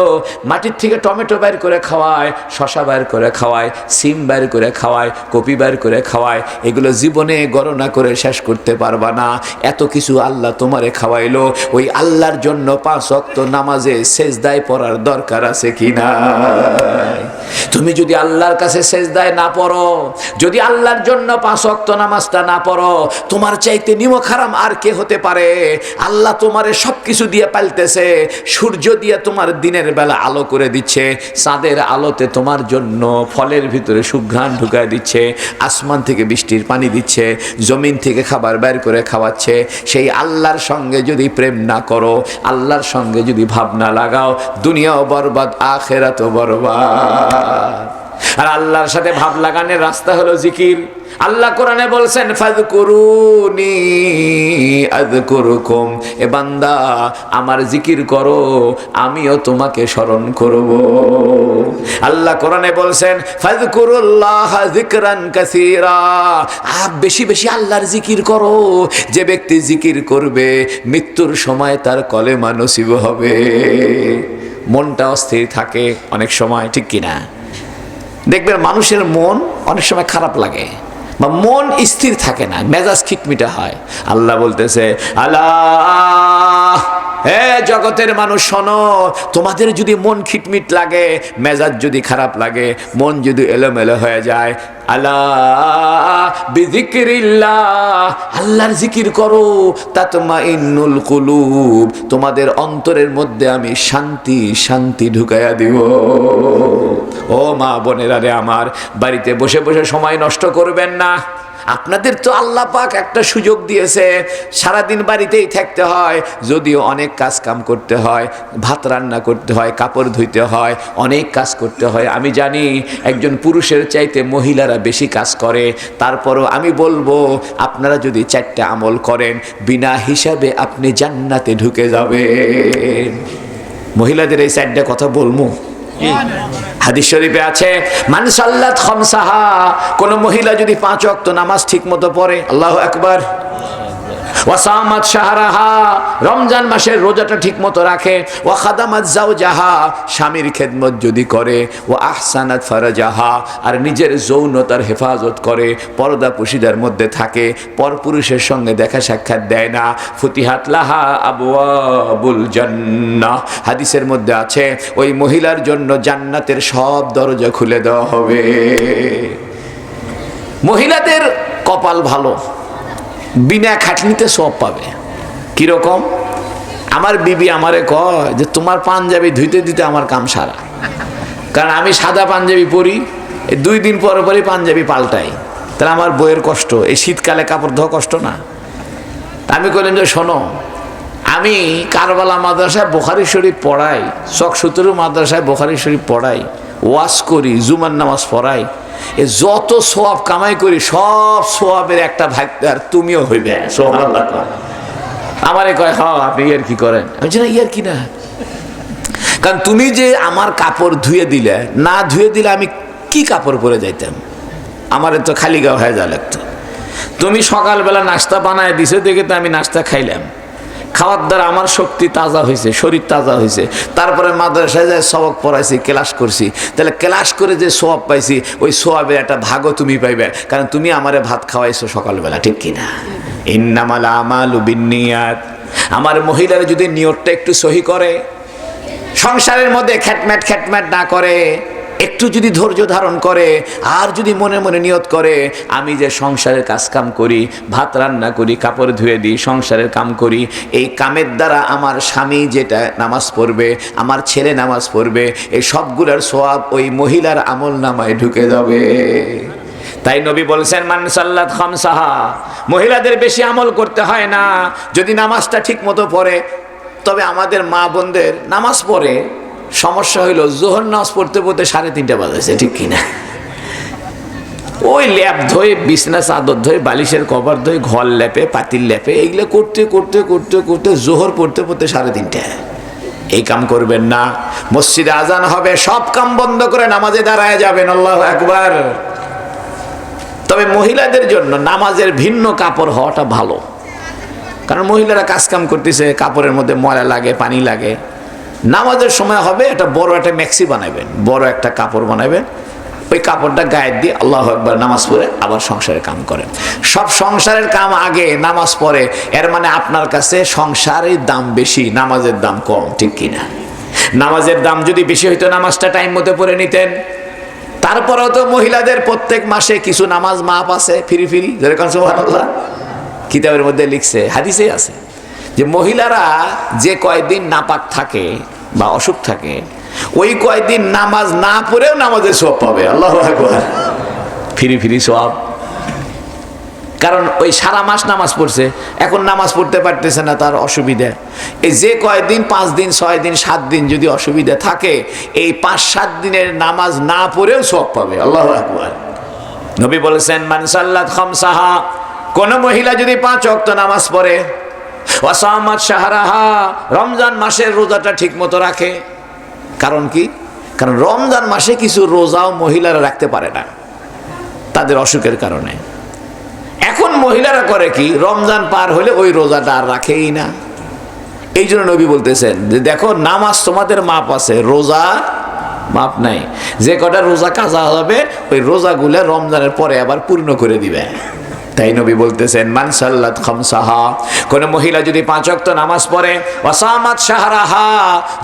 মাটির থেকে টমেটো বের করে খাওয়ায়, শশা বের করে খাওয়ায়, সিম বের করে খাওয়ায়, কপি বের করে খাওয়ায়। এগুলো জীবনে গণনা করে শেষ করতে পারবা না, এত কিছু আল্লাহ তোমারে খাওয়াইলো। ওই আল্লাহর জন্য 5 ওয়াক্ত নামাজে সেজদায় পড়ার দরকার আছে কি না? তুমি যদি আল্লাহর কাছে সেজদায় না পড়ো, যদি আল্লাহর জন্য 5 ওয়াক্ত নামাজটা না পড়ো, তোমার চাইতে নিমক হারাম আর কে হতে পারে? আল্লাহ তোমারে সবকিছু দিয়ে পালতেছে, সূর্য দিয়ে তোমার দিনের বেলা আলো করে দিচ্ছে, চাঁদের আলোতে তোমার জন্য ফলের ভিতরে সুঘ্রাণ ঢুকায় দিচ্ছে, আসমান থেকে বৃষ্টির পানি দিচ্ছে, জমিন থেকে খাবার বের করে খাওয়াচ্ছে। সেই আল্লাহর সঙ্গে যদি প্রেম না করো, আল্লাহর সঙ্গে যদি ভাবনা লাগাও, দুনিয়াও বরবাদ, আখিরাতও বরবাদ। আর আল্লাহর সাথে ভাব লাগানোর রাস্তা হলো জিকির। আল্লাহ কোরআনে বলছেন, ফাযকুরুনি আযকুরুকুম, এ বান্দা আমার জিকির করো, আমিও তোমাকে স্মরণ করব। আল্লাহ কোরআনে বলছেন, ফাযকুরুল্লাহ যিকরান কাসীরা, বেশি বেশি আল্লাহর জিকির করো। যে ব্যক্তি জিকির করবে মৃত্যুর সময় তার কলেমা নসিব হবে। মনটা অস্থির থাকে অনেক সময়, ঠিক কিনা? দেখবেন মানুষের মন অনেক সময় খারাপ লাগে বা মন স্থির থাকে না, মেজাজ খিটমিটা হয়। আল্লাহ বলতেছে, আল্লাহ, হে জগতের মানুষ শোনো, তোমাদের যদি মন খিটমিট লাগে, মেজাজ যদি খারাপ লাগে, মন যদি এলোমেলো হয়ে যায়, আল্লাহ বিযিকরিল্লাহ, আল্লাহর জিকির করো, তাতমাইন্নুল কুলুব, তোমাদের অন্তরের মধ্যে আমি শান্তি শান্তি ঢুকাইয়া দিব। ও মা বোনেরা রে আমার, বাড়িতে বসে বসে সময় নষ্ট করবেন না। আপনাদের তো আল্লাহ পাক একটা সুযোগ দিয়েছে, সারাদিন বাড়িতেই থাকতে হয়, যদিও অনেক কাজ কাম করতে হয়, ভাত রান্না করতে হয়, কাপড় ধুইতে হয়, অনেক কাজ করতে হয়। আমি জানি একজন পুরুষের চাইতে মহিলারা বেশি কাজ করে, তারপরও আমি বলবো আপনারা যদি 4টা আমল করেন বিনা হিসাবে আপনি জান্নাতে ঢুকে যাবেন। মহিলাদের এই 4টা কথা বলবো। হাদিস শরীফে আছে, মান সাল্লাত খামসাহা, কোন মহিলা যদি 5 ওয়াক্ত নামাজ ঠিক মতো পড়ে, আল্লাহু আকবার, ওয়া সামাত শাহরাহা, রমজান মাসের রোজাটা ঠিক মতো রাখে, ওয়া খাদামাত যাওজাহা, স্বামীর খেদমত যদি করে, ওয়া আহসানাত ফারাজাহা, আর নিজের যৌনতার হেফাজত করে, পর্দা পুশিদার মধ্যে থাকে, পরপুরুষের সঙ্গে দেখা সাক্ষাৎ দেয় না, ফুতিহাত লাহা আবওয়াবুল জান্নাহ, হাদিসের মধ্যে আছে ওই মহিলার জন্য জান্নাতের সব দরজা খুলে দেওয়া হবে। মহিলাদের কপাল ভালো, বিনা খাটনিতে সব পাবে। কিরকম? আমার বিবি আমারে কয় যে তোমার পাঞ্জাবি ধুইতে দিতে আমার কাম সারা, কারণ আমি সাদা পাঞ্জাবি পরি, 2 দিন পরে পরে পাঞ্জাবি পাল্টাই, তাহলে আমার বইয়ের কষ্ট, এই শীতকালে কাপড় ধোয়া কষ্ট না? আমি বললাম যে শোনো, আমি কারবালা মাদ্রাসায় বুখারী শরীফ পড়াই, চকসুতরু মাদ্রাসায় বুখারী শরীফ পড়াই, ওয়াজ করি, জুমার নামাজ পড়াই, এ যত সোয়াব কামাই করি সব সোয়াবের একটা ভাগ আর তুমিও হইবে। সুবহানাল্লাহ। আমারে কয় হ্যাঁ আপনি ইয়ার কি করেন? আমি জানি ইয়ার কি না, কারণ তুমি যে আমার কাপড় ধুয়ে দিলে, না ধুয়ে দিলে আমি কি কাপড় পরে যাইতাম, আমারে তো খালি গাও হয়ে যা লাগতো। তুমি সকালবেলা নাস্তা বানায় দিছো দেখে তো আমি নাস্তা খাইলাম, খাওয়ার দ্বারা আমার শক্তি তাজা হয়েছে, শরীর তাজা হয়েছে, তারপরে মাদ্রাসায় যায় সবক পড়াইছি, ক্লাস করছি, তাহলে ক্লাস করে যে সোয়াব পাইছি ওই সোয়াবের একটা ভাগও তুমি পাইবে, কারণ তুমি আমারে ভাত খাওয়াইছো সকালবেলা, ঠিক কিনা? ইন্নামাল আমালু বিন্নিয়াত। আমার মহিলারা যদি নিয়তটা একটু সহি করে, সংসারের মধ্যে খ্যাটম্যাট না করে, একটু যদি ধৈর্য ধারণ করে, আর যদি মনে মনে নিয়ত করে আমি যে সংসারের কাজ কাম করি, ভাত রান্না করি, কাপড় ধুয়ে দিই, সংসারের কাম করি, এই কামের দ্বারা আমার স্বামী যেটা নামাজ পড়বে, আমার ছেলে নামাজ পড়বে, এই সবগুলোর সওয়াব ওই মহিলার আমল নামায় ঢুকে যাবে। তাই নবী বলছেন মান সাল্লাত খামসাহা, মহিলাদের বেশি আমল করতে হয় না যদি নামাজটা ঠিক মতো পড়ে। তবে আমাদের মা বোনদের নামাজ পড়ে, সমস্যা হইল জোহর নামাজ পড়তে পড়তে 3:30 বাজেছে, ঠিক কিনা? ওই ল্যাপ ধোয়, বিছনা চাদর ধোয়, বালিশের কভার ধোয়, ঘর ল্যাপে, পাতিল ল্যাপে, এইগুলো করতে করতে করতে করতে জোহর পড়তে পড়তে 3:30। এই কাম করবেন না। মসজিদে আজান হবে, সব কাম বন্ধ করে নামাজে দাঁড়ায় যাবেন, আল্লাহু আকবার। তবে মহিলাদের জন্য নামাজের ভিন্ন কাপড় হওয়াটা ভালো, কারণ মহিলারা কাজ কাম করতেছে, কাপড়ের মধ্যে ময়লা লাগে, পানি লাগে। নামাজের সময় হবে একটা বড় একটা ম্যাক্সি বানাবেন, বড় একটা কাপড় বানাবেন, ওই কাপড়টা গায়ে দিয়ে আল্লাহু আকবার নামাজ পড়ে আবার সংসারের কাম করেন। সব সংসারের কাম আগে, নামাজ পড়ে, এর মানে আপনার কাছে সংসারের দাম বেশি, নামাজের দাম কম, ঠিক কিনা? নামাজের দাম যদি বেশি হইতো নামাজটা টাইম মতো পড়ে নিতেন। তারপরেও তো মহিলাদের প্রত্যেক মাসে কিছু নামাজ মাপ আছে, ফিরি যেরকম সুবহানাল্লাহ কিতাবের মধ্যে লিখছে, হাদিসে আছে যে মহিলারা যে কয়দিন নাপাক থাকে বা অসুখ থাকে, ওই কয়দিন নামাজ না পড়েও নামাজের সওয়াব পাবে, আল্লাহু আকবার। ফিরি সওয়াব, কারণ ওই সারা মাস নামাজ পড়ছে, এখন নামাজ পড়তে পারতেছে না, তার অসুবিধা। এই যে কয়দিন, 5 দিন 6 দিন 7 দিন যদি অসুবিধা থাকে, এই 5-7 দিনের নামাজ না পড়েও সওয়াব পাবে, আল্লাহু আকবার। নবী বলেছেন মান সাল্লাত খামসাহা, কোন মহিলা যদি 5 ওয়াক্ত নামাজ পড়ে, ওয়া সামাত শাহরাহা, রমজান মাসের রোজাটা ঠিক মতো রাখে। কারণ কি? কারণ রমজান মাসে কিছু রোজাও মহিলারা রাখতে পারে না তাদের অসুখের কারণে। এখন মহিলারা করে কি, রমজান পার হলে ওই রোজাটা আর রাখেই না। এই জন্য নবী বলতেছেন যে দেখো নামাজ তোমাদের মাপ আছে, রোজা মাপ নাই। যে কটা রোজা কাজা হবে ওই রোজাগুলো রমজানের পরে আবার পূর্ণ করে দিবে। তাই নবী বলতেছেন মান সাল্লাত খামসাহা, কোন মহিলা যদি 5 ওয়াক্ত নামাজ পড়ে, ওয়া সামাত শাহরাহা,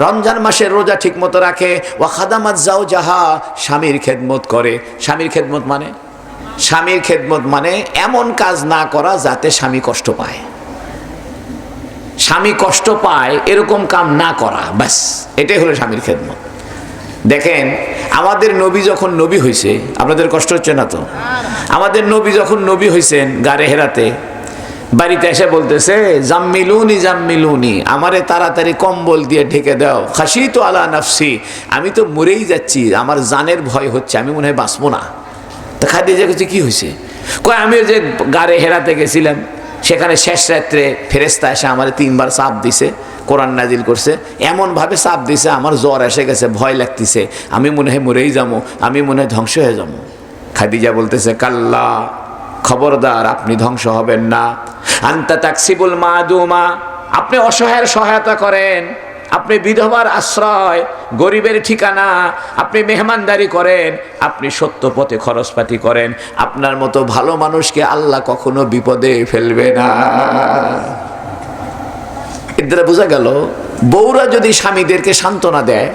রমজান মাসের রোজা ঠিক মতো রাখে, ওয়া খাদামাত যাওজাহা, স্বামীর খেদমত করে। স্বামীর খেদমত মানে, স্বামীর খেদমত মানে এমন কাজ না করা যাতে স্বামী কষ্ট পায়। স্বামী কষ্ট পায় এরকম কাম না করা, ব্যাস এটাই হলো স্বামীর খেদমত। দেখেন আমাদের নবী যখন নবী হয়েছে, আপনাদের কষ্ট হচ্ছে না তো? আমাদের নবী যখন নবী হয়েছেন গারে হেরাতে, বাড়িতে এসে বলতেছে জাম্মিলুনি জাম্মিলুনি, আমারে তাড়াতাড়ি কম্বল দিয়ে ঢেকে দাও, খাসিতু আলা নাফসি, আমি তো মরেই যাচ্ছি, আমার জানের ভয় হচ্ছে, আমি মনে হয় বাঁচবো না। তা খাদিজা কাছে কি হয়েছে? কয় আমি যে গারে হেরাতে গেছিলাম, সেখানে শেষ রাত্রে ফেরেশতা এসে আমার 3 বার চাপ দিছে, কোরআন নাজিল করছে, এমনভাবে চাপ দিছে আমার জ্বর এসে গেছে, ভয় লাগতেছে, আমি মনে হয় মরেই যাবো, আমি মনে হয় ধ্বংস হয়ে যাবো। খাদিজা বলতেছে কাল্লা, খবরদার, আপনি ধ্বংস হবেন না। আনতা তাকসিবুল মাদুমা, আপনি অসহায়ের সহায়তা করেন, আপনি বিধবার আশ্রয়, গরিবের ঠিকানা, আপনি মেহমানদারি করেন, আপনি সত্য পথে খরচপাতি করেন, আপনার মতো ভালো মানুষকে আল্লাহ কখনো বিপদে ফেলবে না। এর দ্বারা বোঝা গেল বউরা যদি স্বামীদেরকে সান্ত্বনা দেয়,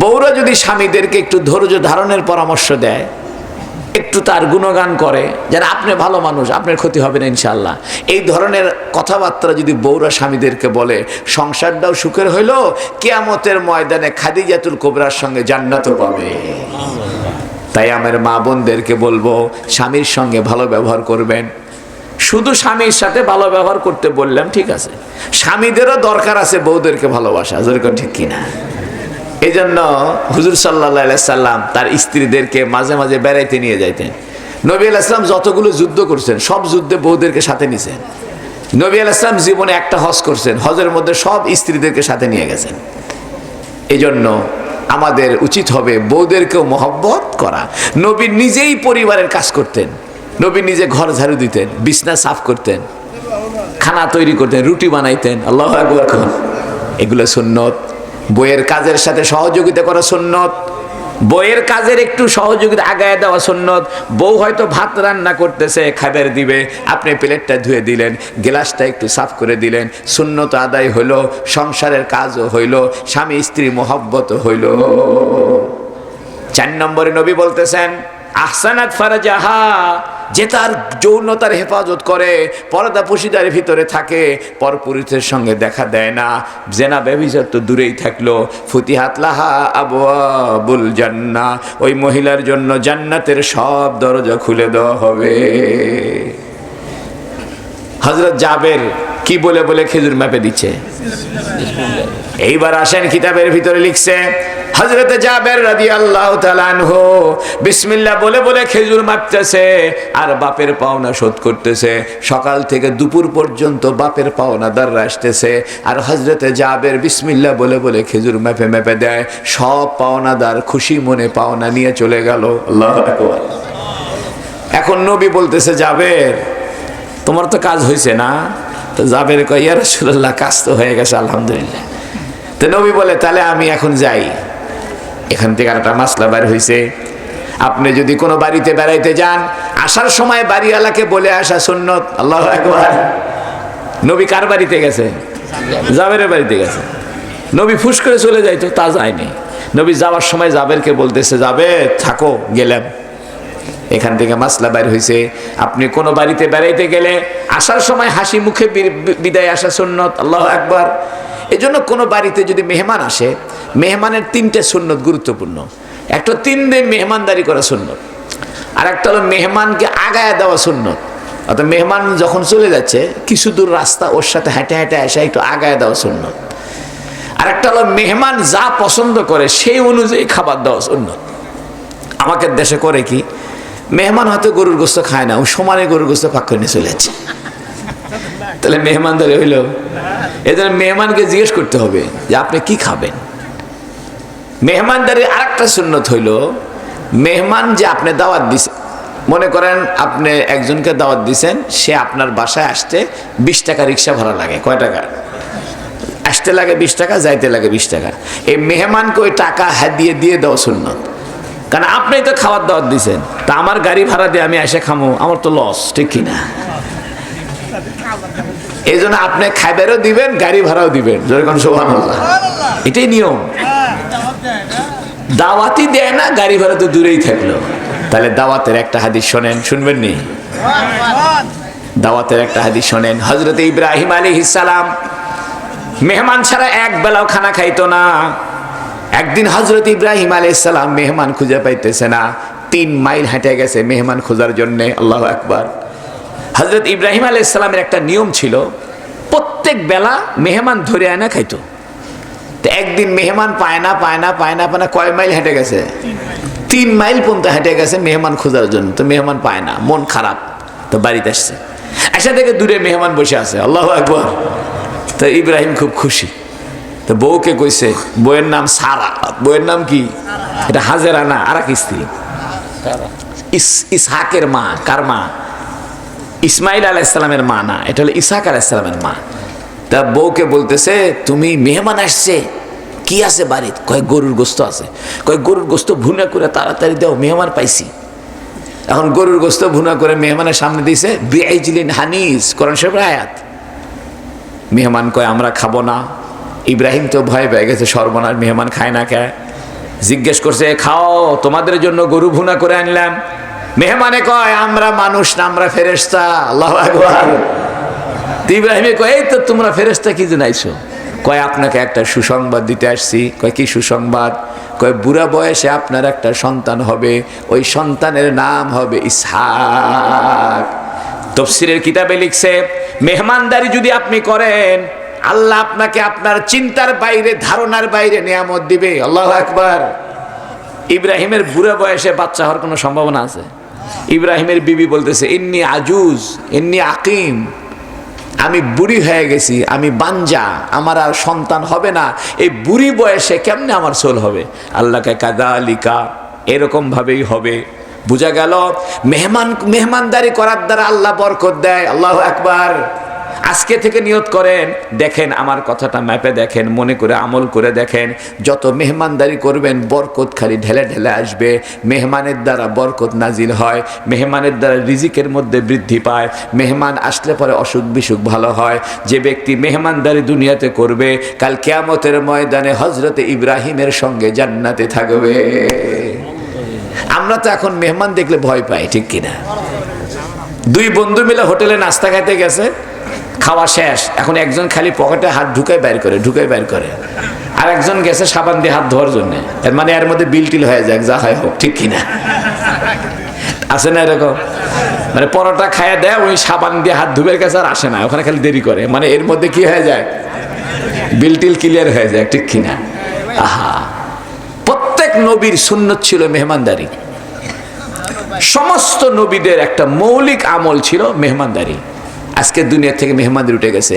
বউরা যদি স্বামীদেরকে একটু ধৈর্য ধারণের পরামর্শ দেয়, একটু তার গুণগান করে, যেন আপনি ভালো মানুষ, আপনার ক্ষতি হবে না ইনশাআল্লাহ, এই ধরনের কথাবার্তা যদি বউরা স্বামীদেরকে বলে, সংসারটাও সুখের হইল, কিয়ামতের ময়দানে খাদিজাতুল কুবরার সঙ্গে জান্নাতও পাবে। তাই আমার মা বোনদেরকে বলবো, স্বামীর সঙ্গে ভালো ব্যবহার করবেন। শুধু স্বামীর সাথে ভালো ব্যবহার করতে বললাম, ঠিক আছে, স্বামীদেরও দরকার আছে বউদেরকে ভালোবাসা, যেরকম ঠিক কিনা? এই জন্য হুজুর সাল্লাল্লাহু আলাইহি সাল্লাম তার স্ত্রীদেরকে মাঝে মাঝে বেড়াইতে নিয়ে যাইতেন। নবী আলাইহিস সালাম যতগুলো যুদ্ধ করছেন সব যুদ্ধে বউদেরকে সাথে নিয়েছেন। নবী আলাইহিস সালাম জীবনে একটা হজ করছেন, হজের মধ্যে সব স্ত্রীদেরকে সাথে নিয়ে গেছেন। এই জন্য আমাদের উচিত হবে বউদেরকেও মহব্বত করা। নবী নিজেই পরিবারের কাজ করতেন, নবী নিজে ঘর ঝাড়ু দিতেন, বিছনা সাফ করতেন, খানা তৈরি করতেন, রুটি বানাইতেন। আল্লাহু আকবার। এগুলো সুন্নত। বইয়ের কাজের সাথে সহযোগিতা করা সুন্নত, বইয়ের কাজের একটু সহযোগিতা আগায় দেওয়া সুন্নত। বউ হয়তো ভাত রান্না করতেছে, খাবার দিবে, আপনি প্লেটটা ধুয়ে দিলেন, গ্লাসটা একটু সাফ করে দিলেন, সুন্নত আদায় হইল, সংসারের কাজও হইল, স্বামী স্ত্রী মহব্বত হইল। 4 নম্বরে নবী বলতেছেন আহসানাত ফারাজাহা, যে তার যৌনতার হেফাজত করে, পর্দা পশিদার ভিতরে থাকে, পরপুরুষের সঙ্গে দেখা দেয় না, জেনা ব্যভিচার তো দূরেই থাকলো, ফুতিহাত লাহা আবওয়াবুল জান্নাহ, ওই মহিলার জন্য জান্নাতের সব দরজা খুলে দেওয়া হবে। হযরত জাবের কি বলে বলে খেজুর মাপে দিচ্ছে। এইবার আসেন, কিতাবের ভিতরে লিখছে হযরত জাবের রাদিয়াল্লাহু তাআলা আনহু বিসমিল্লাহ বলে বলে খেজুর মাপতেছে আর বাপের পাওনা শোধ করতেছে। সকাল থেকে দুপুর পর্যন্ত বাপের পাওনাদাররা আসতেছে, আর হযরত জাবের বিসমিল্লাহ বলে বলে খেজুর মেপে মেপে দেয়। সব পাওনাদার খুশি মনে পাওনা নিয়ে চলে গেল। আল্লাহু আকবার। এখন নবী বলতেছে জাবের, তোমার তো কাজ হয়েছে না? তো জাবের কয় ইয়া রাসূলুল্লাহ, কাজ তো হয়ে গেছে আলহামদুলিল্লাহ। তো নবী বলে তাহলে আমি এখন যাই। এখান থেকে একটা মাসলা বের হয়েছে, আপনি যদি কোনো বাড়িতে বেড়াইতে যান, আসার সময় বাড়িওয়ালাকে বলে আসা সুন্নত। আল্লাহু আকবার। নবী কার বাড়িতে গেছে? জাবেরের বাড়িতে গেছে। নবী ফুস করে চলে যাইতো, তা যায়নি। নবী যাওয়ার সময় জাবেরকে বলতেছে জাবের থাকো, গেলাম। এখান থেকে মাসলা বের হয়েছে, আপনি কোনো বাড়িতে বেড়াইতে গেলে আসার সময় হাসি মুখে বিদায় আসা সুন্নত। আল্লাহু আকবার। এজন্য কোনো বাড়িতে যদি মেহমান আসে, মেহমানের 3টে সুন্নত গুরুত্বপূর্ণ। একটা 3 দিন মেহমানদারি করা সুন্নত, আর একটা হলো মেহমানকে আগায় দেওয়া সুন্নত। অর্থাৎ মেহমান যখন চলে যাচ্ছে কিছু দূর রাস্তা ওর সাথে হেঁটে হেঁটে এসে একটু আগায় দেওয়া সুন্নত। আর একটা হলো মেহমান যা পছন্দ করে সেই অনুযায়ী খাবার দেওয়া সুন্নত। আমাকে দেশে করে কি, মেহমান হয়তো গরুর গোস্ত খায় না, ও সমানে গরুর গোস্ত পাক করে নিয়ে চলে যাচ্ছে, তাহলে মেহমানদারি হইল? এজন্য মেহমানকে জিজ্ঞেস করতে হবে যে আপনি কি খাবেন। মেহমানদারির আরেকটা সুন্নত হইল, মেহমান যে আপনি দাওয়াত দিছেন, মনে করেন আপনি একজনকে দাওয়াত দিছেন, সে আপনার বাসায় আসতে 20 টাকা রিক্সা ভাড়া লাগে। কয় টাকা? আসতে লাগে 20 টাকা, যাইতে লাগে 20 টাকা। এই মেহমানকে ওই টাকা হাদিয়ে দিয়ে দেওয়া সুন্নত। কারণ আপনি তো খাওয়ার দাওয়াত দিছেন, তা আমার গাড়ি ভাড়া দিয়ে আমি এসে খামো, আমার তো লস, ঠিক কিনা? এই জন্য আপনি খাইবারও দিবেন, গাড়ি ভাড়াও দিবেন। যেরকম সুবহানাল্লাহ, এটাই নিয়ম। দাওয়াতই দেয় না, গাড়ি ভাড়া তো দূরেই থাকলো। তাহলে দাওয়াতের একটা হাদিস শোনেন, শুনবেন নি? দাওয়াতের একটা হাদিস শোনেন। হযরত ইব্রাহিম আলাইহিস সালাম মেহমান ছাড়া এক বেলাও খানা খাইতো না। একদিন হযরত ইব্রাহিম আলাইহিস সালাম মেহমান খুঁজে পাইতেছে না, 3 মাইল হেঁটে গেছে মেহমান খোঁজার জন্যে। আল্লাহু আকবার। হযরত ইব্রাহিম আলাইহিস সালামের একটা নিয়ম ছিল, প্রত্যেক বেলা মেহমান ধরে আনা খাইতো। তো একদিন মেহমান পায় না, কয় মাইল হেঁটে গেছে? 3 মাইল পর্যন্ত হেঁটে গেছে মেহমান খোঁজার জন্য। তো মেহমান পায় না, মন খারাপ, তো বাড়িতে আসছে। আসা থেকে দূরে মেহমান বসে আছে। আল্লাহু আকবার। তো ইব্রাহিম খুব খুশি। তো বউকে কইছে, বউয়ের নাম সারা। বউয়ের নাম কি? এটা হাজেরা না, আর এক স্ত্রী, ইসহাকের মা। কার মা? ইসমাইল আলাইহিস সালামের মা না, এটা হলো ইসহাক আলাইহিস সালামের মা। তা বউকে বলতেছে, তুমি মেহমান আসছে, কি আছে বাড়িতে? কয় গরুর গোস্ত আছে। কয় গরুর গোস্ত ভুনা করে তাড়াতাড়ি দাও, মেহমান পাইছি। এখন গরুর গোস্ত ভুনা করে মেহমানের সামনে দিয়েছে, বিআইজিলিন হানিস, কোরআন শরীফের আয়াত। মেহমান কয় আমরা খাবো না। ইব্রাহিম তো ভয় পেয়ে গেছে, সর্বনাশ, মেহমান খায় না কে? জিজ্ঞেস করছে, খাও, তোমাদের জন্য গরু ভুনা করে আনলাম। মেহমানে কয় আমরা মানুষ না, আমরা ফেরেশতা। আল্লাহু আকবার। ইব্রাহিমে কয়, এই তো তোমরা ফেরেশতা, কি জন্য আইছো? কয় আপনাকে একটা সুসংবাদ দিতে আসছি। কয় কি সুসংবাদ? কয় বুড়া বয়সে আপনার একটা সন্তান হবে, ওই সন্তানের নাম হবে ইসহাক। তাফসীরের কিতাবে লিখছে, মেহমানদারি যদি আপনি করেন, আল্লাহ আপনাকে আপনার চিন্তার বাইরে, ধারণার বাইরে নিয়ামত দিবে। আল্লাহু আকবার। ইব্রাহিমের বুড়া বয়সে বাচ্চা হওয়ার কোনো সম্ভাবনা আছে? ইব্রাহিমের বিবি বলতেছে, ইন্নি আজুজ ইন্নি আকিম, আমি বুড়ি হয়ে গেছি, আমি বাঞ্জা, আমার আর সন্তান হবে না। এই বুড়ি বয়সে কেমনে আমার সোল হবে? আল্লাহকে কাযালিকা, এরকম ভাবেই হবে। বুঝা গেল মেহমানদারি করার দ্বারা আল্লাহ বরকত দেয়। আল্লাহু আকবার। আজকে থেকে নিয়ত করেন, দেখেন আমার কথাটা ম্যাপে দেখেন, মনে করে আমল করে দেখেন। যত মেহমানদারি করবেন বরকত খালি ঢেলে ঢেলে আসবে। মেহমানের দ্বারা বরকত নাজিল হয়, মেহমানের দ্বারা রিজিকের মধ্যে বৃদ্ধি পায়, মেহমান আসলে পরে অসুখ বিসুখ ভালো হয়। যে ব্যক্তি মেহমানদারি দুনিয়াতে করবে, কাল কিয়ামতের ময়দানে হযরতে ইব্রাহিমের সঙ্গে জান্নাতে থাকবে। আমরা তো এখন মেহমান দেখলে ভয় পাই, ঠিক কিনা? 2 বন্ধু মিলে হোটেলে নাস্তা খাইতে গেছে, খাওয়া শেষ, এখন একজন খালি পকেটে হাত ঢুকায় বাইর করে, আর একজন গেছে সাবান দিয়ে হাত ধোয়ার জন্য। এর মানে এর মধ্যে বিল টিল হয়ে যায়, যা হয় হোক, ঠিক কিনা? আসে না এরকম? মানে পরোটা খাইয়া দেয়, ওই সাবান দিয়ে হাত ধুবের কাছে আর আসে না, ওখানে খালি দেরি করে। মানে এর মধ্যে কি হয়ে যায়? বিল টিল ক্লিয়ার হয়ে যায়, ঠিক কিনা? আহা, প্রত্যেক নবীর সুন্নত ছিল মেহমানদারি। সমস্ত নবীদের একটা মৌলিক আমল ছিল মেহমানদারি। আজকে দুনিয়া থেকে মেহমানদারি উঠে গেছে।